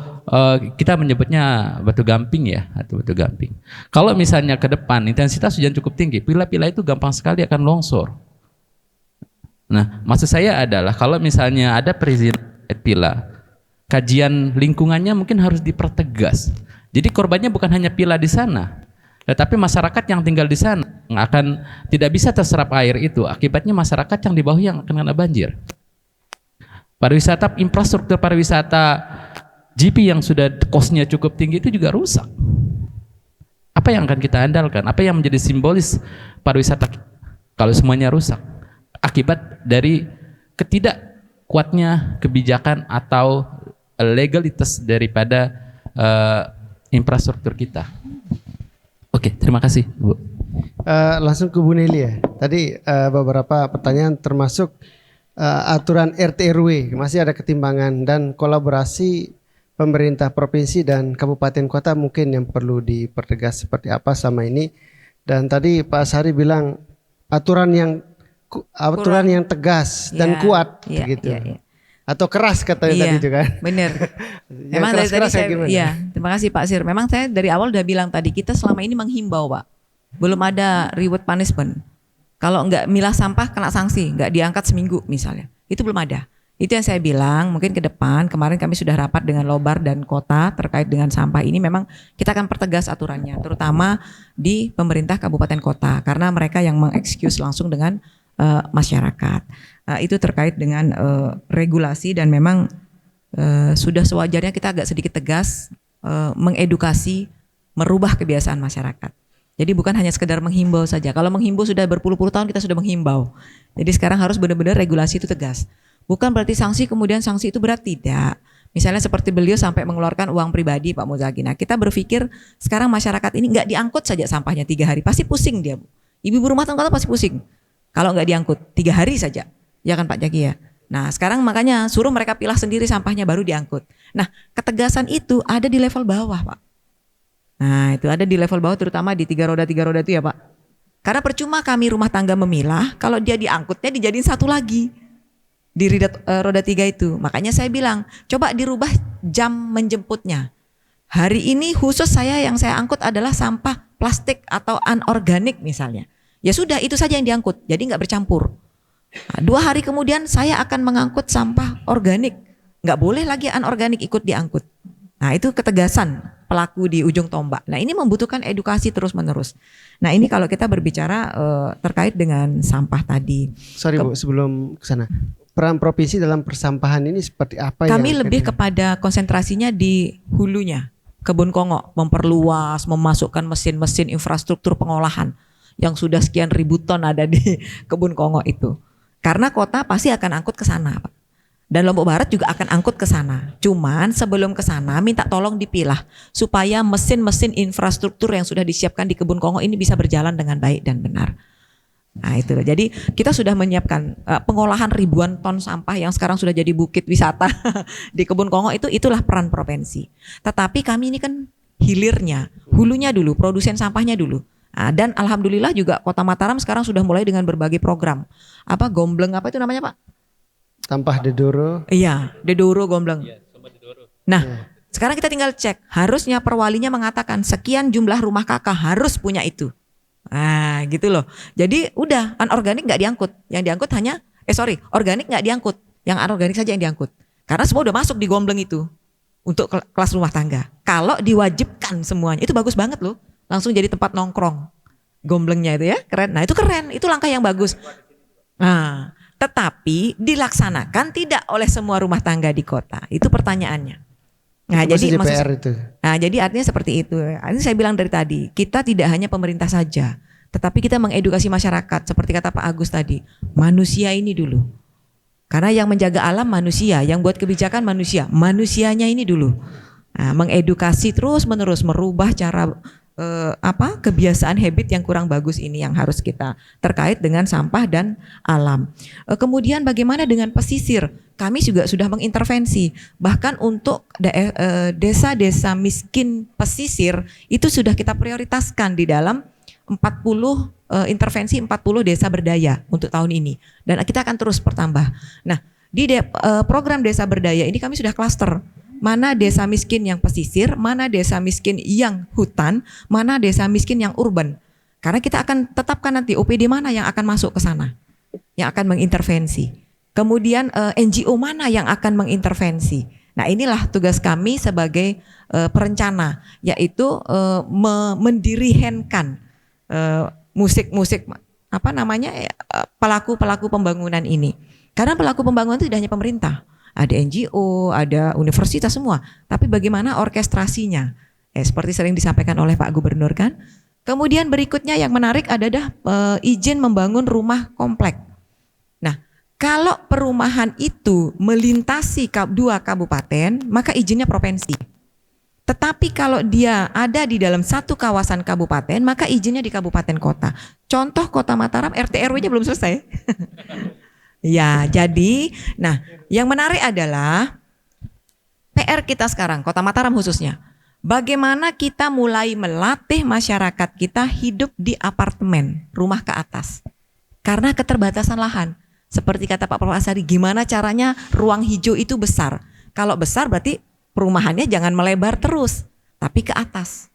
kita menyebutnya batu gamping ya, atau batu gamping. Kalau misalnya ke depan intensitas hujan cukup tinggi, villa-villa itu gampang sekali akan longsor. Nah, maksud saya adalah kalau misalnya ada perizinan villa, kajian lingkungannya mungkin harus dipertegas. Jadi korbannya bukan hanya villa di sana, tetapi masyarakat yang tinggal di sana akan tidak bisa terserap air itu. Akibatnya masyarakat yang di bawah yang akan kena banjir. Pariwisata, infrastruktur pariwisata GP yang sudah kosnya cukup tinggi itu juga rusak. Apa yang akan kita andalkan? Apa yang menjadi simbolis pariwisata kalau semuanya rusak? Akibat dari ketidakkuatnya kebijakan atau legalitas daripada infrastruktur kita. Oke, terima kasih, Bu. Langsung ke Bu Nelly ya. Tadi beberapa pertanyaan termasuk aturan RT RW masih ada ketimbangan dan kolaborasi pemerintah provinsi dan kabupaten kota mungkin yang perlu dipertegas seperti apa sama ini. Dan tadi Pak Asy'ari bilang aturan yang tegas dan kuat gitu. Atau keras katanya tadi juga. Benar. Memang dari tadi terima kasih Pak Sir. Memang saya dari awal udah bilang tadi kita selama ini menghimbau Pak. Belum ada reward punishment. Kalau nggak milah sampah kena sanksi, nggak diangkat seminggu misalnya. Itu belum ada. Itu yang saya bilang, mungkin ke depan kemarin kami sudah rapat dengan Lobar dan kota terkait dengan sampah ini memang kita akan pertegas aturannya, terutama di pemerintah kabupaten kota karena mereka yang mengexcuse langsung dengan masyarakat. Itu terkait dengan regulasi dan memang sudah sewajarnya kita agak sedikit tegas mengedukasi, merubah kebiasaan masyarakat. Jadi bukan hanya sekedar menghimbau saja. Kalau menghimbau sudah berpuluh-puluh tahun kita sudah menghimbau. Jadi sekarang harus benar-benar regulasi itu tegas. Bukan berarti sanksi kemudian sanksi itu berat, tidak. Misalnya seperti beliau sampai mengeluarkan uang pribadi Pak Muzaki. Nah kita berpikir sekarang masyarakat ini nggak diangkut saja sampahnya 3 hari, pasti pusing dia. Ibu-ibu rumah tangga pasti pusing. Kalau nggak diangkut 3 hari saja, ya kan Pak Jaki ya. Nah sekarang makanya suruh mereka pilah sendiri sampahnya baru diangkut. Nah ketegasan itu ada di level bawah Pak. Nah itu ada di level bawah terutama di 3 roda itu ya Pak. Karena percuma kami rumah tangga memilah kalau dia diangkutnya dijadiin satu lagi di roda 3 itu. Makanya saya bilang coba dirubah jam menjemputnya. Hari ini khusus yang saya angkut adalah sampah plastik atau anorganik misalnya. Ya sudah itu saja yang diangkut, jadi nggak bercampur. Nah, 2 hari kemudian saya akan mengangkut sampah organik, nggak boleh lagi anorganik ikut diangkut. Nah itu ketegasan pelaku di ujung tombak. Nah ini membutuhkan edukasi terus menerus. Nah ini kalau kita berbicara terkait dengan sampah tadi. Sorry Bu, sebelum ke sana. Peran provinsi dalam persampahan ini seperti apa? Kami lebih kepada konsentrasinya di hulunya. Kebun Kongo memperluas, memasukkan mesin-mesin infrastruktur pengolahan yang sudah sekian ribu ton ada di Kebun Kongo itu. Karena kota pasti akan angkut ke sana, Pak. Dan Lombok Barat juga akan angkut ke sana. Cuman sebelum ke sana minta tolong dipilah supaya mesin-mesin infrastruktur yang sudah disiapkan di Kebun Kongo ini bisa berjalan dengan baik dan benar. Nah itu loh. Jadi kita sudah menyiapkan pengolahan ribuan ton sampah yang sekarang sudah jadi bukit wisata di Kebun Kongo, itulah peran provinsi. Tetapi kami ini kan hilirnya, hulunya dulu, produsen sampahnya dulu. Nah, dan alhamdulillah juga Kota Mataram sekarang sudah mulai dengan berbagai program. Gombleng apa itu namanya Pak? Sampah Dedoro. Iya, Dedoro Gombleng. Nah, sekarang kita tinggal cek. Harusnya perwalinya mengatakan sekian jumlah rumah kakak harus punya itu. Nah gitu loh. Jadi udah anorganik nggak diangkut. Yang diangkut hanya organik nggak diangkut. Yang anorganik saja yang diangkut. Karena semua udah masuk di Gombleng itu untuk kelas rumah tangga. Kalau diwajibkan semuanya itu bagus banget loh. Langsung jadi tempat nongkrong Gomblengnya itu ya, keren. Nah itu keren, itu langkah yang bagus. Nah, tetapi dilaksanakan tidak oleh semua rumah tangga di kota. Itu pertanyaannya. Nah, jadi itu. Nah, jadi artinya seperti itu. Ini saya bilang dari tadi, kita tidak hanya pemerintah saja, tetapi kita mengedukasi masyarakat. Seperti kata Pak Agus tadi, manusia ini dulu. Karena yang menjaga alam manusia, yang buat kebijakan manusia, manusianya ini dulu. Nah, mengedukasi terus menerus, merubah cara kebiasaan habit yang kurang bagus ini yang harus kita terkait dengan sampah dan alam. Kemudian bagaimana dengan pesisir? Kami juga sudah mengintervensi, bahkan untuk desa-desa miskin pesisir itu sudah kita prioritaskan di dalam 40 intervensi 40 desa berdaya untuk tahun ini, dan kita akan terus bertambah. Nah, di program desa berdaya ini kami sudah klaster. Mana desa miskin yang pesisir, mana desa miskin yang hutan, mana desa miskin yang urban. Karena kita akan tetapkan nanti OPD mana yang akan masuk ke sana, yang akan mengintervensi. Kemudian NGO mana yang akan mengintervensi. Nah inilah tugas kami sebagai perencana, yaitu mendirihenkan musik-musik pelaku-pelaku pembangunan ini. Karena pelaku pembangunan itu tidak hanya pemerintah. Ada NGO, ada universitas semua. Tapi bagaimana orkestrasinya? Seperti sering disampaikan oleh Pak Gubernur kan. Kemudian berikutnya yang menarik adalah izin membangun rumah komplek. Nah, kalau perumahan itu melintasi 2 kabupaten, maka izinnya provinsi. Tetapi kalau dia ada di dalam satu kawasan kabupaten, maka izinnya di kabupaten kota. Contoh Kota Mataram, RT RW-nya belum selesai. Ya, jadi, nah yang menarik adalah PR kita sekarang, Kota Mataram khususnya. Bagaimana kita mulai melatih masyarakat kita hidup di apartemen, rumah ke atas. Karena keterbatasan lahan. Seperti kata Pak Prof. Asari, gimana caranya ruang hijau itu besar. Kalau besar berarti perumahannya jangan melebar terus, tapi ke atas.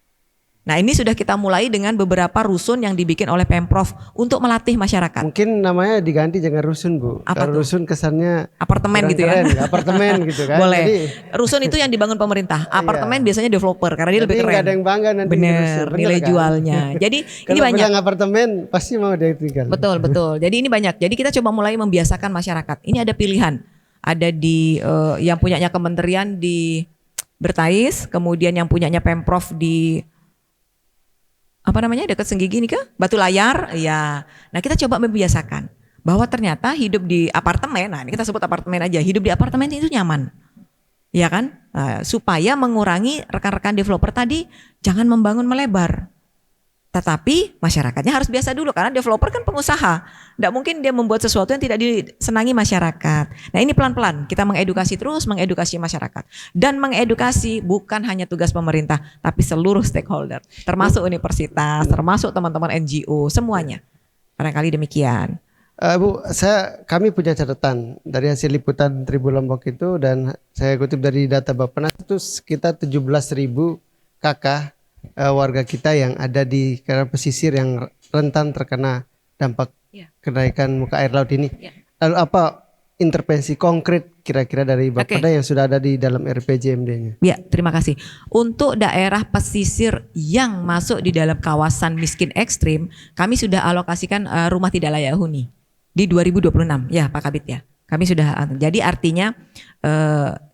Nah ini sudah kita mulai dengan beberapa rusun yang dibikin oleh Pemprov untuk melatih masyarakat. Mungkin namanya diganti jangan rusun Bu. Kalau rusun kesannya apartemen gitu ya. Apartemen gitu kan. Boleh. Jadi, rusun itu yang dibangun pemerintah. Apartemen biasanya developer karena dia lebih keren. Nggak ada yang bangga nanti. Bener, nilai kan? Jualnya. Jadi ini banyak. Kalau apartemen pasti mau dia tinggal. Betul. Jadi ini banyak. Jadi kita coba mulai membiasakan masyarakat. Ini ada pilihan. Ada di yang punyanya kementerian di Bertais, kemudian yang punyanya Pemprov di dekat Senggigi nih kah? Batu Layar, ya. Nah kita coba membiasakan bahwa ternyata hidup di apartemen, nah ini kita sebut apartemen aja, hidup di apartemen itu nyaman, ya kan? Supaya mengurangi rekan-rekan developer tadi jangan membangun melebar. Tetapi masyarakatnya harus biasa dulu karena developer kan pengusaha. Tidak mungkin dia membuat sesuatu yang tidak disenangi masyarakat. Nah ini pelan-pelan kita mengedukasi terus, mengedukasi masyarakat. Dan mengedukasi bukan hanya tugas pemerintah, tapi seluruh stakeholder. Termasuk universitas, termasuk teman-teman NGO, semuanya. Barangkali demikian. Bu, kami punya catatan dari hasil liputan Tribun Lombok itu dan saya kutip dari data Bappenas itu sekitar 17.000 kakak warga kita yang ada di pesisir yang rentan terkena dampak kenaikan muka air laut ini. Lalu apa intervensi konkret kira-kira dari Bapeda yang sudah ada di dalam RPJMD-nya? Ya, terima kasih. Untuk daerah pesisir yang masuk di dalam kawasan miskin ekstrim, kami sudah alokasikan rumah tidak layak huni di 2026. Ya, Pak Kabit ya. Kami sudah, jadi artinya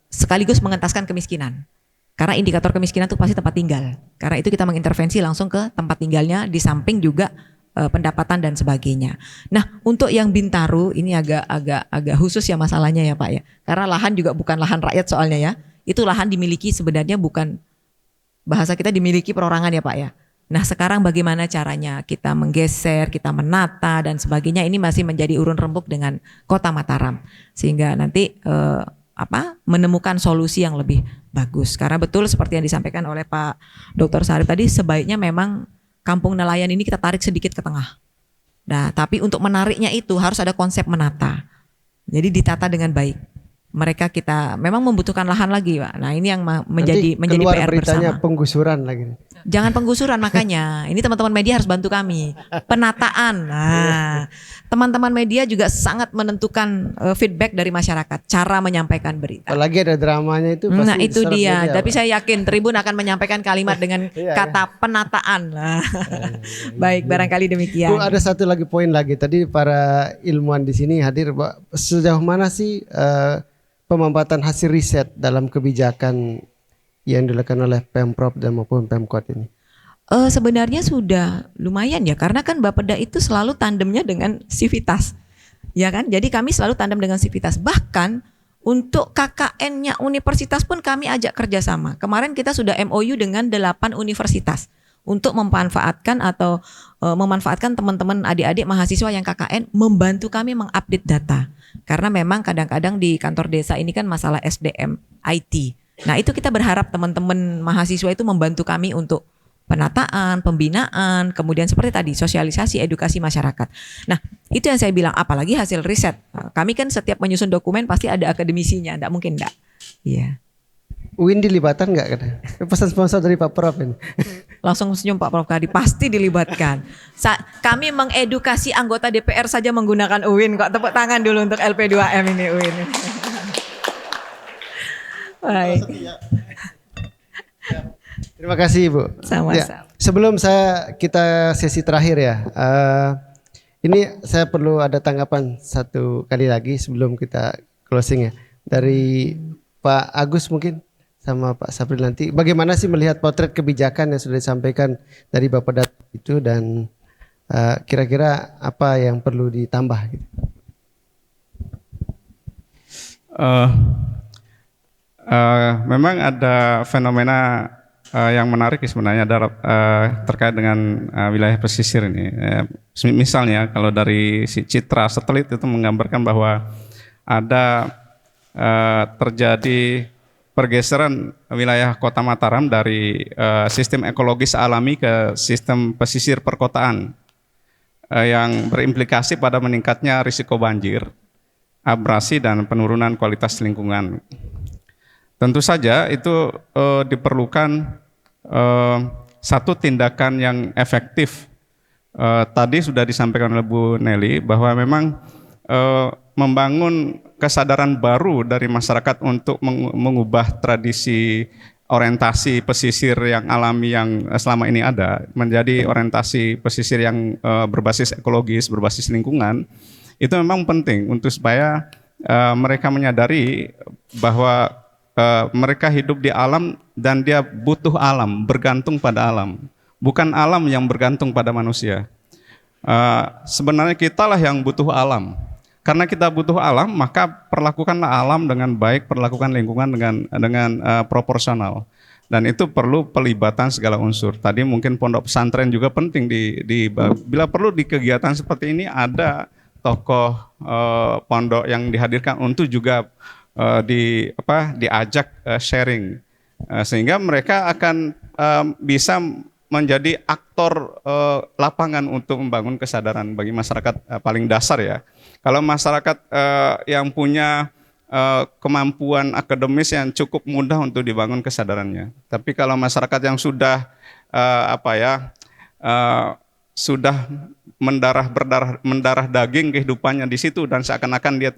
sekaligus mengentaskan kemiskinan. Karena indikator kemiskinan itu pasti tempat tinggal. Karena itu kita mengintervensi langsung ke tempat tinggalnya, di samping juga pendapatan dan sebagainya. Nah, untuk yang Bintaro ini agak khusus ya masalahnya ya Pak ya. Karena lahan juga bukan lahan rakyat soalnya ya. Itu lahan dimiliki sebenarnya bukan, bahasa kita dimiliki perorangan ya Pak ya. Nah, sekarang bagaimana caranya kita menggeser, kita menata dan sebagainya, ini masih menjadi urun rembuk dengan Kota Mataram. Sehingga nanti menemukan solusi yang lebih bagus. Karena betul seperti yang disampaikan oleh Pak Dr. Sarip tadi, sebaiknya memang kampung nelayan ini kita tarik sedikit ke tengah. Nah, tapi untuk menariknya itu harus ada konsep menata. Jadi ditata dengan baik. Mereka kita memang membutuhkan lahan lagi, Pak. Nah, ini yang menjadi keluar PR beritanya bersama. penggusuran lagi. Jangan penggusuran makanya. Ini teman-teman media harus bantu kami. Penataan. Nah, teman-teman media juga sangat menentukan feedback dari masyarakat, cara menyampaikan berita. Apalagi ada dramanya itu pasti Nah, itu diserap dia. media, Tapi Pak. saya yakin Tribun akan menyampaikan kalimat dengan kata penataan. Nah, baik, barangkali demikian. Bu, ada satu lagi poin lagi. Tadi para ilmuwan di sini hadir, Pak. Sejauh mana sih pemanfaatan hasil riset dalam kebijakan yang dilakukan oleh Pemprov dan maupun Pemkot ini? Sebenarnya sudah lumayan ya, karena kan Bapeda itu selalu tandemnya dengan Civitas, ya kan? Jadi kami selalu tandem dengan Civitas. Bahkan untuk KKN-nya universitas pun kami ajak kerjasama. Kemarin kita sudah MOU dengan 8 universitas untuk memanfaatkan atau memanfaatkan teman-teman adik-adik mahasiswa yang KKN membantu kami mengupdate data. Karena memang kadang-kadang di kantor desa ini kan masalah SDM, IT. Nah, itu kita berharap teman-teman mahasiswa itu membantu kami untuk penataan, pembinaan, kemudian seperti tadi sosialisasi, edukasi masyarakat. Nah, itu yang saya bilang, apalagi hasil riset. Kami kan setiap menyusun dokumen pasti ada akademisinya, enggak mungkin enggak. Iya. UIN dilibatan nggak katanya? Pesan sponsor dari Pak Prof ini. Langsung senyum Pak Prof Kadi, pasti dilibatkan. Kami mengedukasi anggota DPR saja menggunakan UIN kok. Tepuk tangan dulu untuk LP2M ini UIN. Baik. Terima kasih Ibu. Sama-sama. Sebelum kita sesi terakhir ya, ini saya perlu ada tanggapan satu kali lagi sebelum kita closing ya, dari Pak Agus mungkin sama Pak Sapri nanti. Bagaimana sih melihat potret kebijakan yang sudah disampaikan dari Bapak Dat itu, dan kira-kira apa yang perlu ditambah gitu? Memang ada fenomena yang menarik sebenarnya terkait dengan wilayah pesisir ini. Misalnya kalau dari si citra satelit itu menggambarkan bahwa ada terjadi pergeseran wilayah Kota Mataram dari sistem ekologis alami ke sistem pesisir perkotaan yang berimplikasi pada meningkatnya risiko banjir, abrasi, dan penurunan kualitas lingkungan. Tentu saja itu diperlukan satu tindakan yang efektif. Tadi sudah disampaikan oleh Bu Nelly bahwa memang membangun kesadaran baru dari masyarakat untuk mengubah tradisi orientasi pesisir yang alami yang selama ini ada menjadi orientasi pesisir yang berbasis ekologis, berbasis lingkungan. Itu memang penting untuk supaya mereka menyadari bahwa mereka hidup di alam dan dia butuh alam, bergantung pada alam. Bukan alam yang bergantung pada manusia. Sebenarnya kitalah yang butuh alam. Karena kita butuh alam, maka perlakukanlah alam dengan baik, perlakukan lingkungan dengan proporsional. Dan itu perlu pelibatan segala unsur. Tadi mungkin pondok pesantren juga penting bila perlu di kegiatan seperti ini ada tokoh pondok yang dihadirkan untuk juga diajak sharing, sehingga mereka akan bisa menjadi aktor lapangan untuk membangun kesadaran bagi masyarakat paling dasar ya. Kalau masyarakat yang punya kemampuan akademis yang cukup mudah untuk dibangun kesadarannya. Tapi kalau masyarakat yang sudah sudah mendarah daging kehidupannya di situ dan seakan-akan dia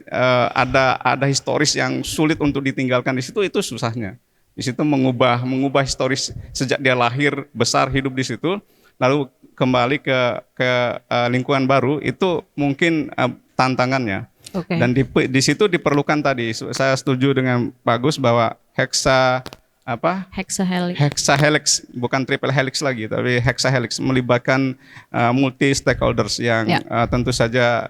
ada historis yang sulit untuk ditinggalkan di situ, itu susahnya. Di situ mengubah historis sejak dia lahir, besar, hidup di situ, lalu kembali ke lingkungan baru, itu mungkin tantangannya. Okay. Dan di situ diperlukan tadi, saya setuju dengan Pak Agus bahwa heksa Hexahelix. hexahelix, bukan triple helix lagi, tapi hexahelix, melibatkan multi stakeholders yang tentu saja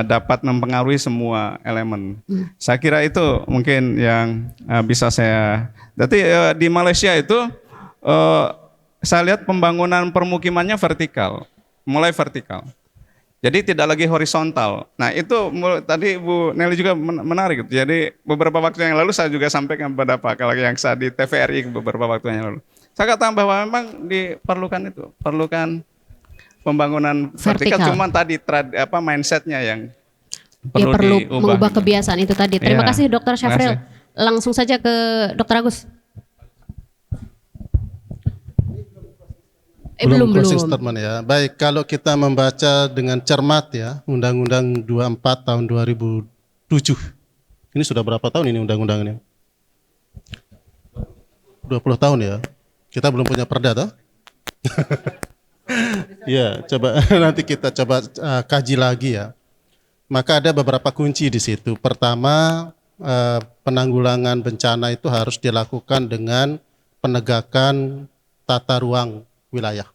dapat mempengaruhi semua elemen. Saya kira itu mungkin yang bisa saya. Jadi di Malaysia itu saya lihat pembangunan permukimannya vertikal, mulai vertikal. Jadi tidak lagi horizontal. Nah itu tadi Bu Nelly juga menarik. Jadi beberapa waktu yang lalu saya juga sampaikan kepada Pak kalau yang saya di TVRI beberapa waktu yang lalu. Saya katakan bahwa memang diperlukan itu, perlukan pembangunan vertikal. Cuman tadi mindsetnya yang perlu diubah. Mengubah kebiasaan itu tadi. Terima kasih Dr. Syafril. Langsung saja ke Dr. Agus. Belum closing statement ya. Baik, kalau kita membaca dengan cermat ya, Undang-Undang 24 tahun 2007. Ini sudah berapa tahun ini undang-undang ini? 20 tahun ya. Kita belum punya perda toh? Ya, coba nanti kita coba kaji lagi ya. Maka ada beberapa kunci di situ. Pertama, penanggulangan bencana itu harus dilakukan dengan penegakan tata ruang wilayah.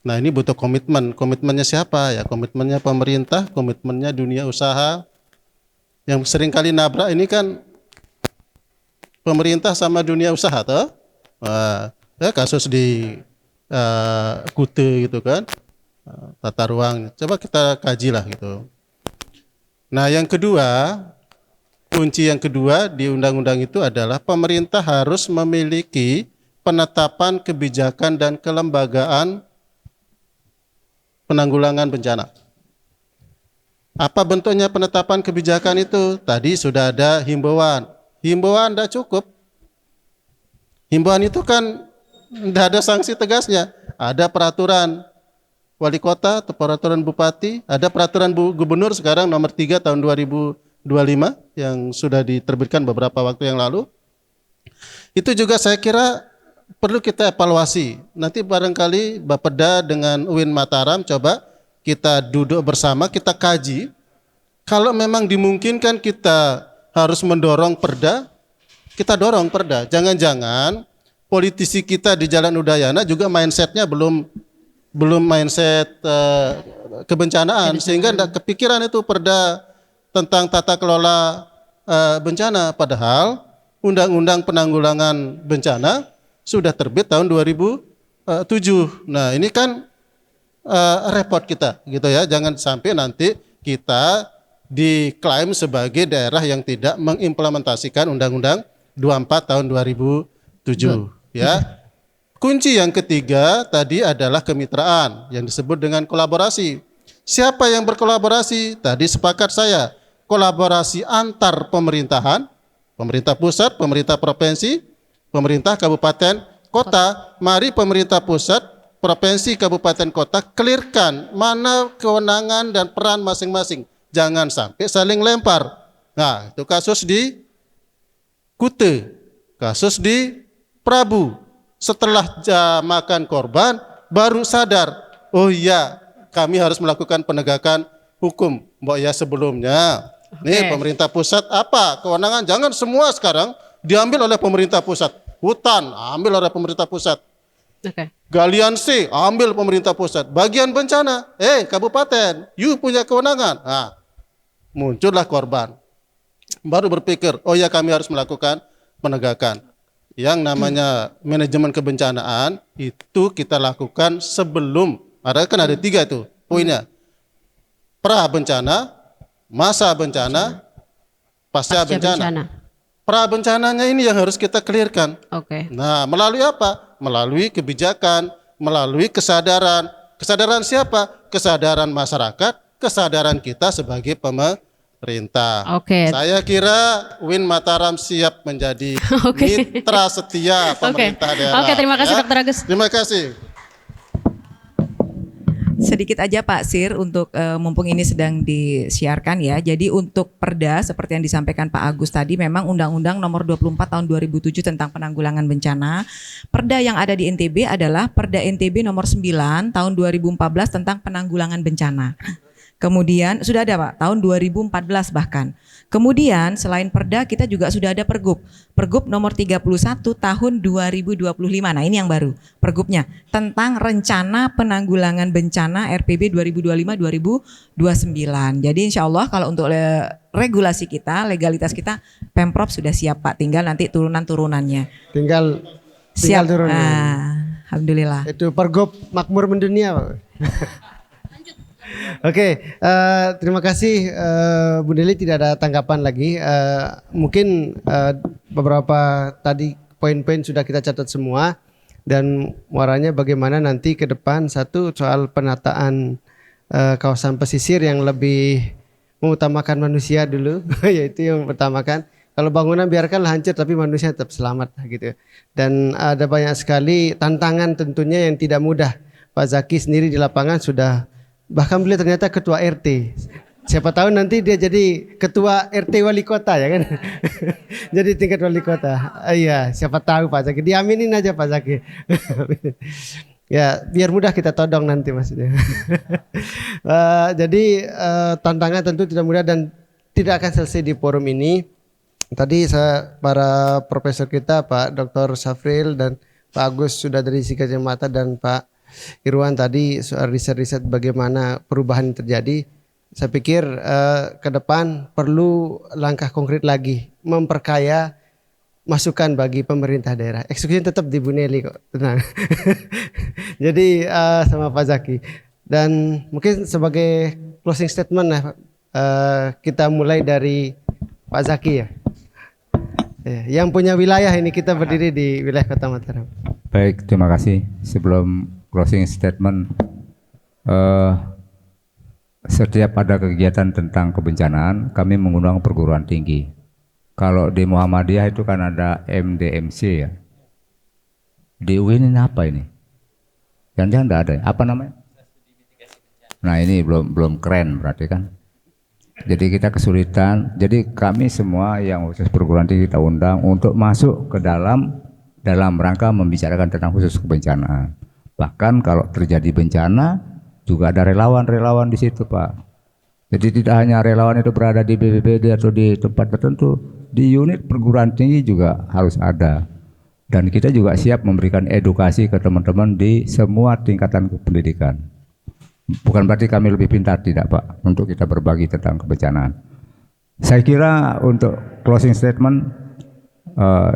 Nah ini butuh komitmen. Komitmennya siapa ya? Komitmennya pemerintah, komitmennya dunia usaha. Yang sering kali nabrak ini kan pemerintah sama dunia usaha toh. Kasus di Kute gitu kan, tata ruang. Coba kita kajilah gitu. Nah yang kedua, kunci yang kedua di undang-undang itu adalah pemerintah harus memiliki penetapan kebijakan dan kelembagaan penanggulangan bencana. Apa bentuknya penetapan kebijakan itu? Tadi sudah ada himbauan. Himbauan tidak cukup. Himbauan itu kan tidak ada sanksi tegasnya. Ada peraturan wali kota atau peraturan bupati, ada peraturan gubernur sekarang nomor 3 tahun 2025 yang sudah diterbitkan beberapa waktu yang lalu. Itu juga saya kira perlu kita evaluasi. Nanti barangkali Bapeda dengan UIN Mataram coba kita duduk bersama, kita kaji. Kalau memang dimungkinkan kita harus mendorong perda, kita dorong perda. Jangan-jangan politisi kita di Jalan Udayana juga mindsetnya belum mindset kebencanaan, sehingga tidak kepikiran itu perda tentang tata kelola bencana. Padahal Undang-Undang Penanggulangan Bencana sudah terbit tahun 2007. Nah ini kan repot kita gitu ya. Jangan sampai nanti kita diklaim sebagai daerah yang tidak mengimplementasikan Undang-Undang 24 tahun 2007 ya. Kunci yang ketiga tadi adalah kemitraan yang disebut dengan kolaborasi. Siapa yang berkolaborasi? Tadi sepakat saya, kolaborasi antar pemerintahan, pemerintah pusat, pemerintah provinsi, pemerintah kabupaten kota. Mari pemerintah pusat, provinsi, kabupaten kota clearkan mana kewenangan dan peran masing-masing. Jangan sampai saling lempar. Nah, itu kasus di Kute, kasus di Prabu. Setelah makan korban baru sadar, oh iya kami harus melakukan penegakan hukum. Mbok ya sebelumnya. Nih pemerintah pusat apa kewenangan? Jangan semua sekarang diambil oleh pemerintah pusat. Hutan ambil oleh pemerintah pusat. Galian C ambil pemerintah pusat. Bagian bencana, kabupaten, you punya kewenangan. Nah, muncullah korban. Baru berpikir, oh ya kami harus melakukan penegakan. Yang namanya manajemen kebencanaan itu kita lakukan sebelum, kan ada 3 itu poinnya. Pra bencana, masa bencana, pasca bencana. Pra bencananya ini yang harus kita clearkan. Nah, melalui apa? Melalui kebijakan, melalui kesadaran. Kesadaran siapa? Kesadaran masyarakat, kesadaran kita sebagai pemerintah. Saya kira UIN Mataram siap menjadi mitra setia pemerintah daerah. Terima kasih Dr. Agus. Terima kasih. Sedikit aja Pak Sir untuk mumpung ini sedang disiarkan ya. Jadi untuk perda seperti yang disampaikan Pak Agus tadi, memang Undang-Undang Nomor 24 Tahun 2007 tentang penanggulangan bencana. Perda yang ada di NTB adalah Perda NTB Nomor 9 Tahun 2014 tentang penanggulangan bencana. Kemudian sudah ada Pak, tahun 2014 bahkan. Kemudian selain Perda kita juga sudah ada Pergub. Pergub nomor 31 tahun 2025. Nah, ini yang baru. Pergubnya tentang rencana penanggulangan bencana RPB 2025-2029. Jadi insya Allah kalau untuk regulasi kita, legalitas kita, Pemprov sudah siap Pak. Tinggal nanti turunan-turunannya. Tinggal turun. Alhamdulillah. Itu Pergub makmur mendunia, Pak. Oke, terima kasih Bu Deli, tidak ada tanggapan lagi. Mungkin beberapa tadi poin-poin sudah kita catat semua dan muaranya bagaimana nanti ke depan. Satu, soal penataan kawasan pesisir yang lebih mengutamakan manusia dulu, yaitu yang pertamakan. Kalau bangunan biarkanlah hancur tapi manusia tetap selamat gitu. Dan ada banyak sekali tantangan tentunya yang tidak mudah. Pak Zaki sendiri di lapangan sudah, bahkan beliau ternyata ketua RT. Siapa tahu nanti dia jadi ketua RT wali kota ya kan. Jadi tingkat wali kota. Iya, siapa tahu Pak Zaki. Diaminin aja Pak Zaki. Ya, biar mudah kita todong nanti maksudnya. Jadi tantangan tentu tidak mudah dan tidak akan selesai di forum ini. Tadi para profesor kita Pak Dr. Safril dan Pak Agus sudah dari sisi kacamata dan Pak Irwan tadi soal riset-riset bagaimana perubahan yang terjadi. Saya pikir ke depan perlu langkah konkret lagi, memperkaya masukan bagi pemerintah daerah. Eksekusi tetap di Bu Neli kok, tenang. Jadi sama Pak Zaki. Dan mungkin sebagai closing statement kita mulai dari Pak Zaki ya. Yang punya wilayah ini, kita berdiri di wilayah Kota Mataram. Baik, terima kasih. Sebelum closing statement, setiap ada kegiatan tentang kebencanaan, kami mengundang perguruan tinggi. Kalau di Muhammadiyah itu kan ada MDMC ya. Di UIN ini apa ini? Jangan-jangan tidak ada ya? Apa namanya? Nah ini belum keren berarti kan. Jadi kita kesulitan. Jadi kami semua yang khusus perguruan tinggi kita undang untuk masuk ke dalam rangka membicarakan tentang khusus kebencanaan. Bahkan kalau terjadi bencana juga ada relawan-relawan di situ Pak. Jadi tidak hanya relawan itu berada di BPBD atau di tempat tertentu, di unit perguruan tinggi juga harus ada. Dan kita juga siap memberikan edukasi ke teman-teman di semua tingkatan pendidikan. Bukan berarti kami lebih pintar, tidak Pak, untuk kita berbagi tentang kebencanaan. Saya kira untuk closing statement,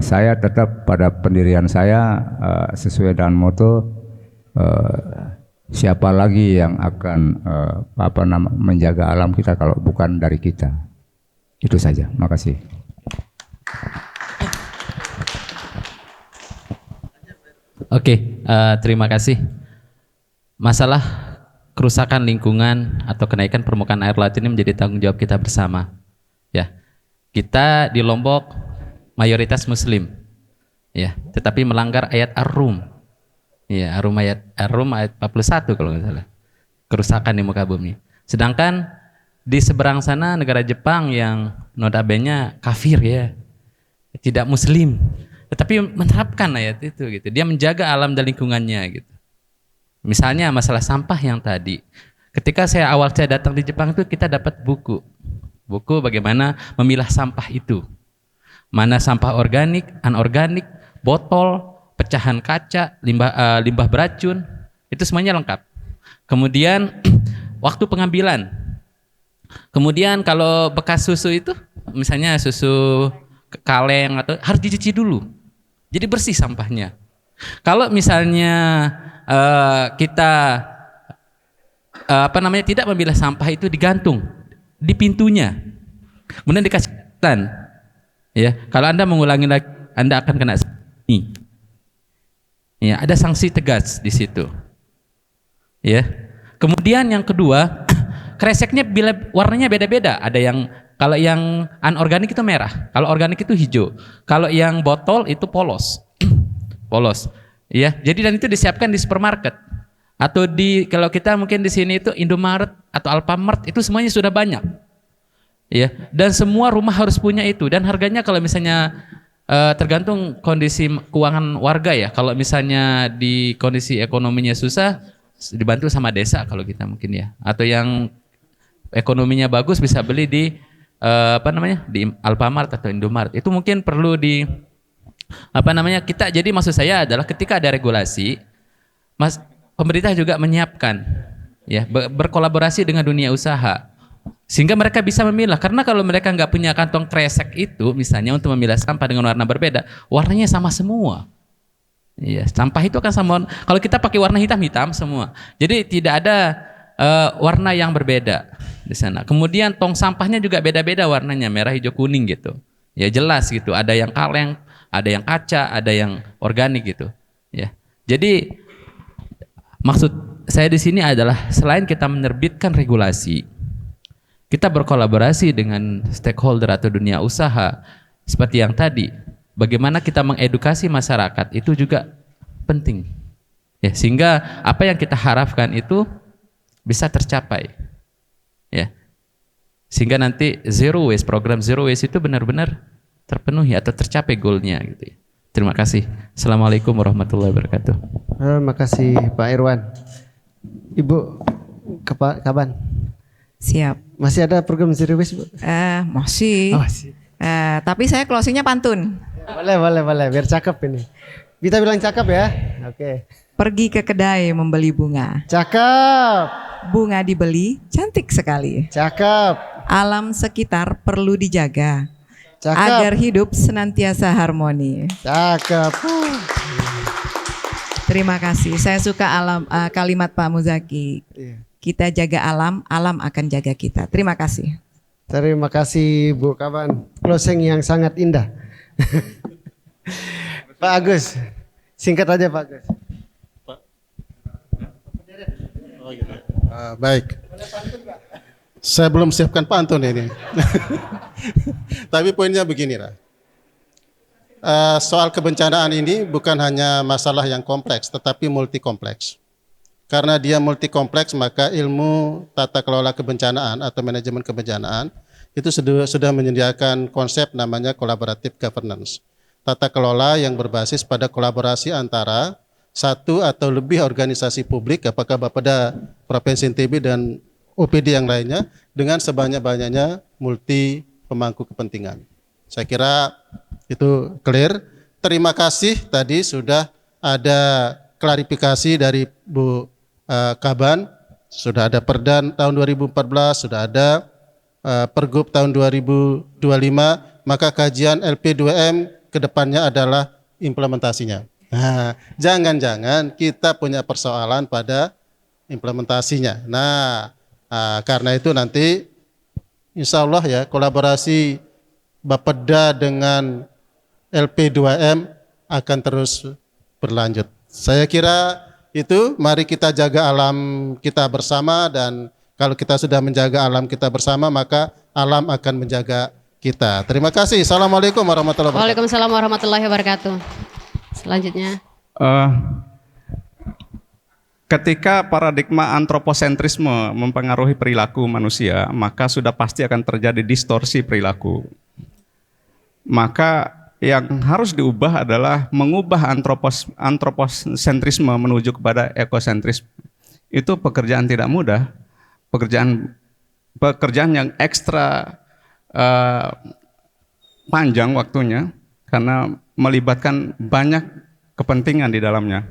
saya tetap pada pendirian saya sesuai dengan moto, siapa lagi yang akan menjaga alam kita kalau bukan dari kita. Itu saja, makasih. Oke, terima kasih. Masalah kerusakan lingkungan atau kenaikan permukaan air laut ini menjadi tanggung jawab kita bersama. Ya, kita di Lombok mayoritas Muslim, ya, tetapi melanggar ayat Ar-Rum. Ya, Ar-Rum ayat 41 kalau nggak salah. Kerusakan di muka bumi. Sedangkan di seberang sana negara Jepang yang notabene kafir ya, tidak Muslim, tetapi menerapkan ayat itu gitu. Dia menjaga alam dan lingkungannya gitu. Misalnya masalah sampah yang tadi. Ketika saya datang di Jepang itu kita dapat buku bagaimana memilah sampah itu. Mana sampah organik, anorganik, botol, pecahan kaca, limbah beracun, itu semuanya lengkap. Kemudian waktu pengambilan. Kemudian kalau bekas susu itu, misalnya susu kaleng atau harus dicuci dulu. Jadi bersih sampahnya. Kalau misalnya kita tidak memilah sampah itu digantung di pintunya, kemudian dikasih catatan, ya kalau Anda mengulangi lagi Anda akan kena sanksi. Ya, ada sanksi tegas di situ. Ya. Kemudian yang kedua, kreseknya bila warnanya beda-beda. Ada yang kalau yang anorganik itu merah, kalau organik itu hijau, kalau yang botol itu polos. Polos. Ya, jadi dan itu disiapkan di supermarket atau kalau kita mungkin di sini itu Indomaret atau Alfamart itu semuanya sudah banyak. Ya, dan semua rumah harus punya itu dan harganya kalau misalnya tergantung kondisi keuangan warga ya. Kalau misalnya di kondisi ekonominya susah dibantu sama desa kalau kita mungkin ya. Atau yang ekonominya bagus bisa beli di di Alfamart atau Indomaret. Itu mungkin perlu di kita, jadi maksud saya adalah ketika ada regulasi, pemerintah juga menyiapkan ya, berkolaborasi dengan dunia usaha sehingga mereka bisa memilah. Karena kalau mereka nggak punya kantong kresek itu misalnya untuk memilah sampah dengan warna berbeda, warnanya sama semua. Iya, sampah itu akan sama. Kalau kita pakai warna hitam semua. Jadi tidak ada warna yang berbeda di sana. Kemudian tong sampahnya juga beda-beda warnanya, merah, hijau, kuning gitu. Ya jelas gitu. Ada yang kaleng, ada yang kaca, ada yang organik gitu. Ya. Jadi maksud saya di sini adalah selain kita menerbitkan regulasi, kita berkolaborasi dengan stakeholder atau dunia usaha seperti yang tadi. Bagaimana kita mengedukasi masyarakat itu juga penting. Ya, sehingga apa yang kita harapkan itu bisa tercapai. Ya. Sehingga nanti program zero waste itu benar-benar terpenuhi atau tercapai goalnya gitu. Terima kasih. Assalamualaikum warahmatullahi wabarakatuh. Terima kasih Pak Irwan. Ibu kapan? Siap. Masih ada program zero waste, Bu? Masih. Tapi saya closingnya pantun. Boleh. Biar cakep ini. Kita bilang cakep ya. Oke. Pergi ke kedai membeli bunga. Cakep. Bunga dibeli, cantik sekali. Cakep. Alam sekitar perlu dijaga. Cakep. Agar hidup senantiasa harmoni. Cakep. Terima kasih. Saya suka kalimat Pak Muzaki. Kita jaga alam, alam akan jaga kita. Terima kasih. Terima kasih Bu Kaban. Closing yang sangat indah. Pak Agus, singkat aja Pak Agus. Baik. Saya belum siapkan pantun ini. Tapi poinnya begini lah. Soal kebencanaan ini bukan hanya masalah yang kompleks, tetapi multi kompleks. Karena dia multi kompleks, maka ilmu tata kelola kebencanaan atau manajemen kebencanaan itu sudah menyediakan konsep namanya collaborative governance. Tata kelola yang berbasis pada kolaborasi antara satu atau lebih organisasi publik, apakah Bapeda Provinsi NTB dan OPD yang lainnya, dengan sebanyak-banyaknya multi pemangku kepentingan. Saya kira itu clear. Terima kasih tadi sudah ada klarifikasi dari Bu Kaban, sudah ada Perda tahun 2014, sudah ada Pergub tahun 2025, maka kajian LP2M kedepannya adalah implementasinya. Nah, jangan-jangan kita punya persoalan pada implementasinya. Nah, karena itu nanti insya Allah ya kolaborasi Bapeda dengan LP2M akan terus berlanjut. Saya kira itu, mari kita jaga alam kita bersama, dan kalau kita sudah menjaga alam kita bersama, maka alam akan menjaga kita. Terima kasih. Assalamualaikum warahmatullahi wabarakatuh. Waalaikumsalam warahmatullahi wabarakatuh. Selanjutnya. Ketika paradigma antroposentrisme mempengaruhi perilaku manusia, maka sudah pasti akan terjadi distorsi perilaku. Maka yang harus diubah adalah mengubah antroposentrisme menuju kepada ekosentrisme. Itu pekerjaan tidak mudah, pekerjaan yang ekstra panjang waktunya karena melibatkan banyak kepentingan di dalamnya.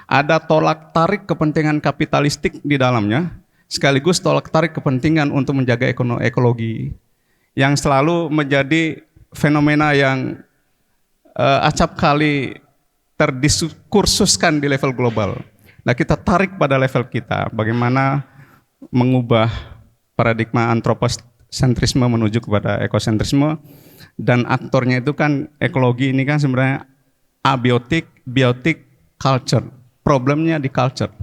Ada tolak tarik kepentingan kapitalistik di dalamnya, sekaligus tolak tarik kepentingan untuk menjaga ekologi yang selalu menjadi fenomena yang acap kali terdiskursuskan di level global. Nah, kita tarik pada level kita, bagaimana mengubah paradigma antroposentrisme menuju kepada ekosentrisme, dan aktornya itu kan ekologi ini kan sebenarnya abiotik, biotik, culture. Problemnya di culture.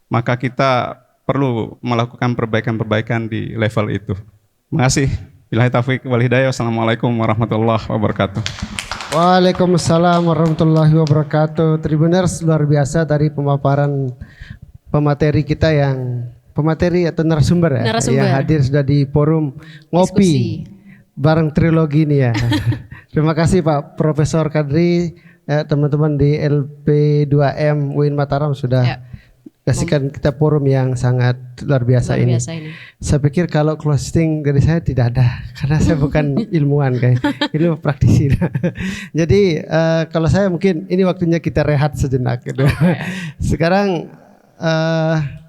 Maka kita perlu melakukan perbaikan-perbaikan di level itu. Terima kasih. Billahi taufiq wal hidayah. Wassalamualaikum warahmatullahi wabarakatuh. Waalaikumsalam warahmatullahi wabarakatuh. Tribuners, luar biasa dari pemaparan pemateri kita yang pemateri atau narasumber ya, yang hadir sudah di forum ngopi bareng trilogi ini ya. Terima kasih Pak Profesor Kadri, teman-teman di LP2M UIN Mataram sudah kasihkan kita forum yang sangat luar biasa Luar ini. biasa ini. Saya pikir kalau closing dari saya tidak ada, karena saya bukan ilmuwan kayak ilmu praktisi. Jadi kalau saya mungkin ini waktunya kita rehat sejenak gitu. Sekarang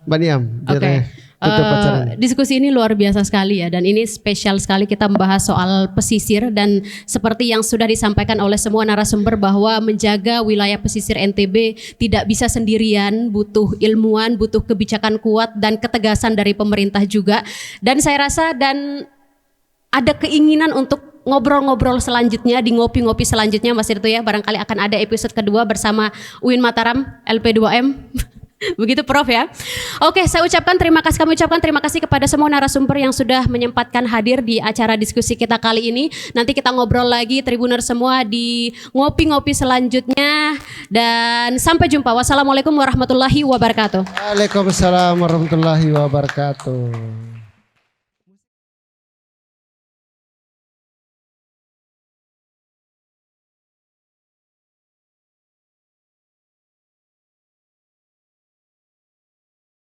Mbak Niam, Oke. tutup acara. Diskusi ini luar biasa sekali ya, dan ini spesial sekali kita membahas soal pesisir, dan seperti yang sudah disampaikan oleh semua narasumber bahwa menjaga wilayah pesisir NTB tidak bisa sendirian, butuh ilmuwan, butuh kebijakan kuat dan ketegasan dari pemerintah juga. Dan saya rasa dan ada keinginan untuk ngobrol-ngobrol selanjutnya di ngopi-ngopi selanjutnya Mas Tirto ya, barangkali akan ada episode kedua bersama UIN Mataram LP2M. Begitu Prof ya. Oke, saya ucapkan terima kasih, kami ucapkan terima kasih kepada semua narasumber yang sudah menyempatkan hadir di acara diskusi kita kali ini. Nanti kita ngobrol lagi Tribuners semua di ngopi-ngopi selanjutnya, dan sampai jumpa. Wassalamualaikum warahmatullahi wabarakatuh. Waalaikumsalam warahmatullahi wabarakatuh.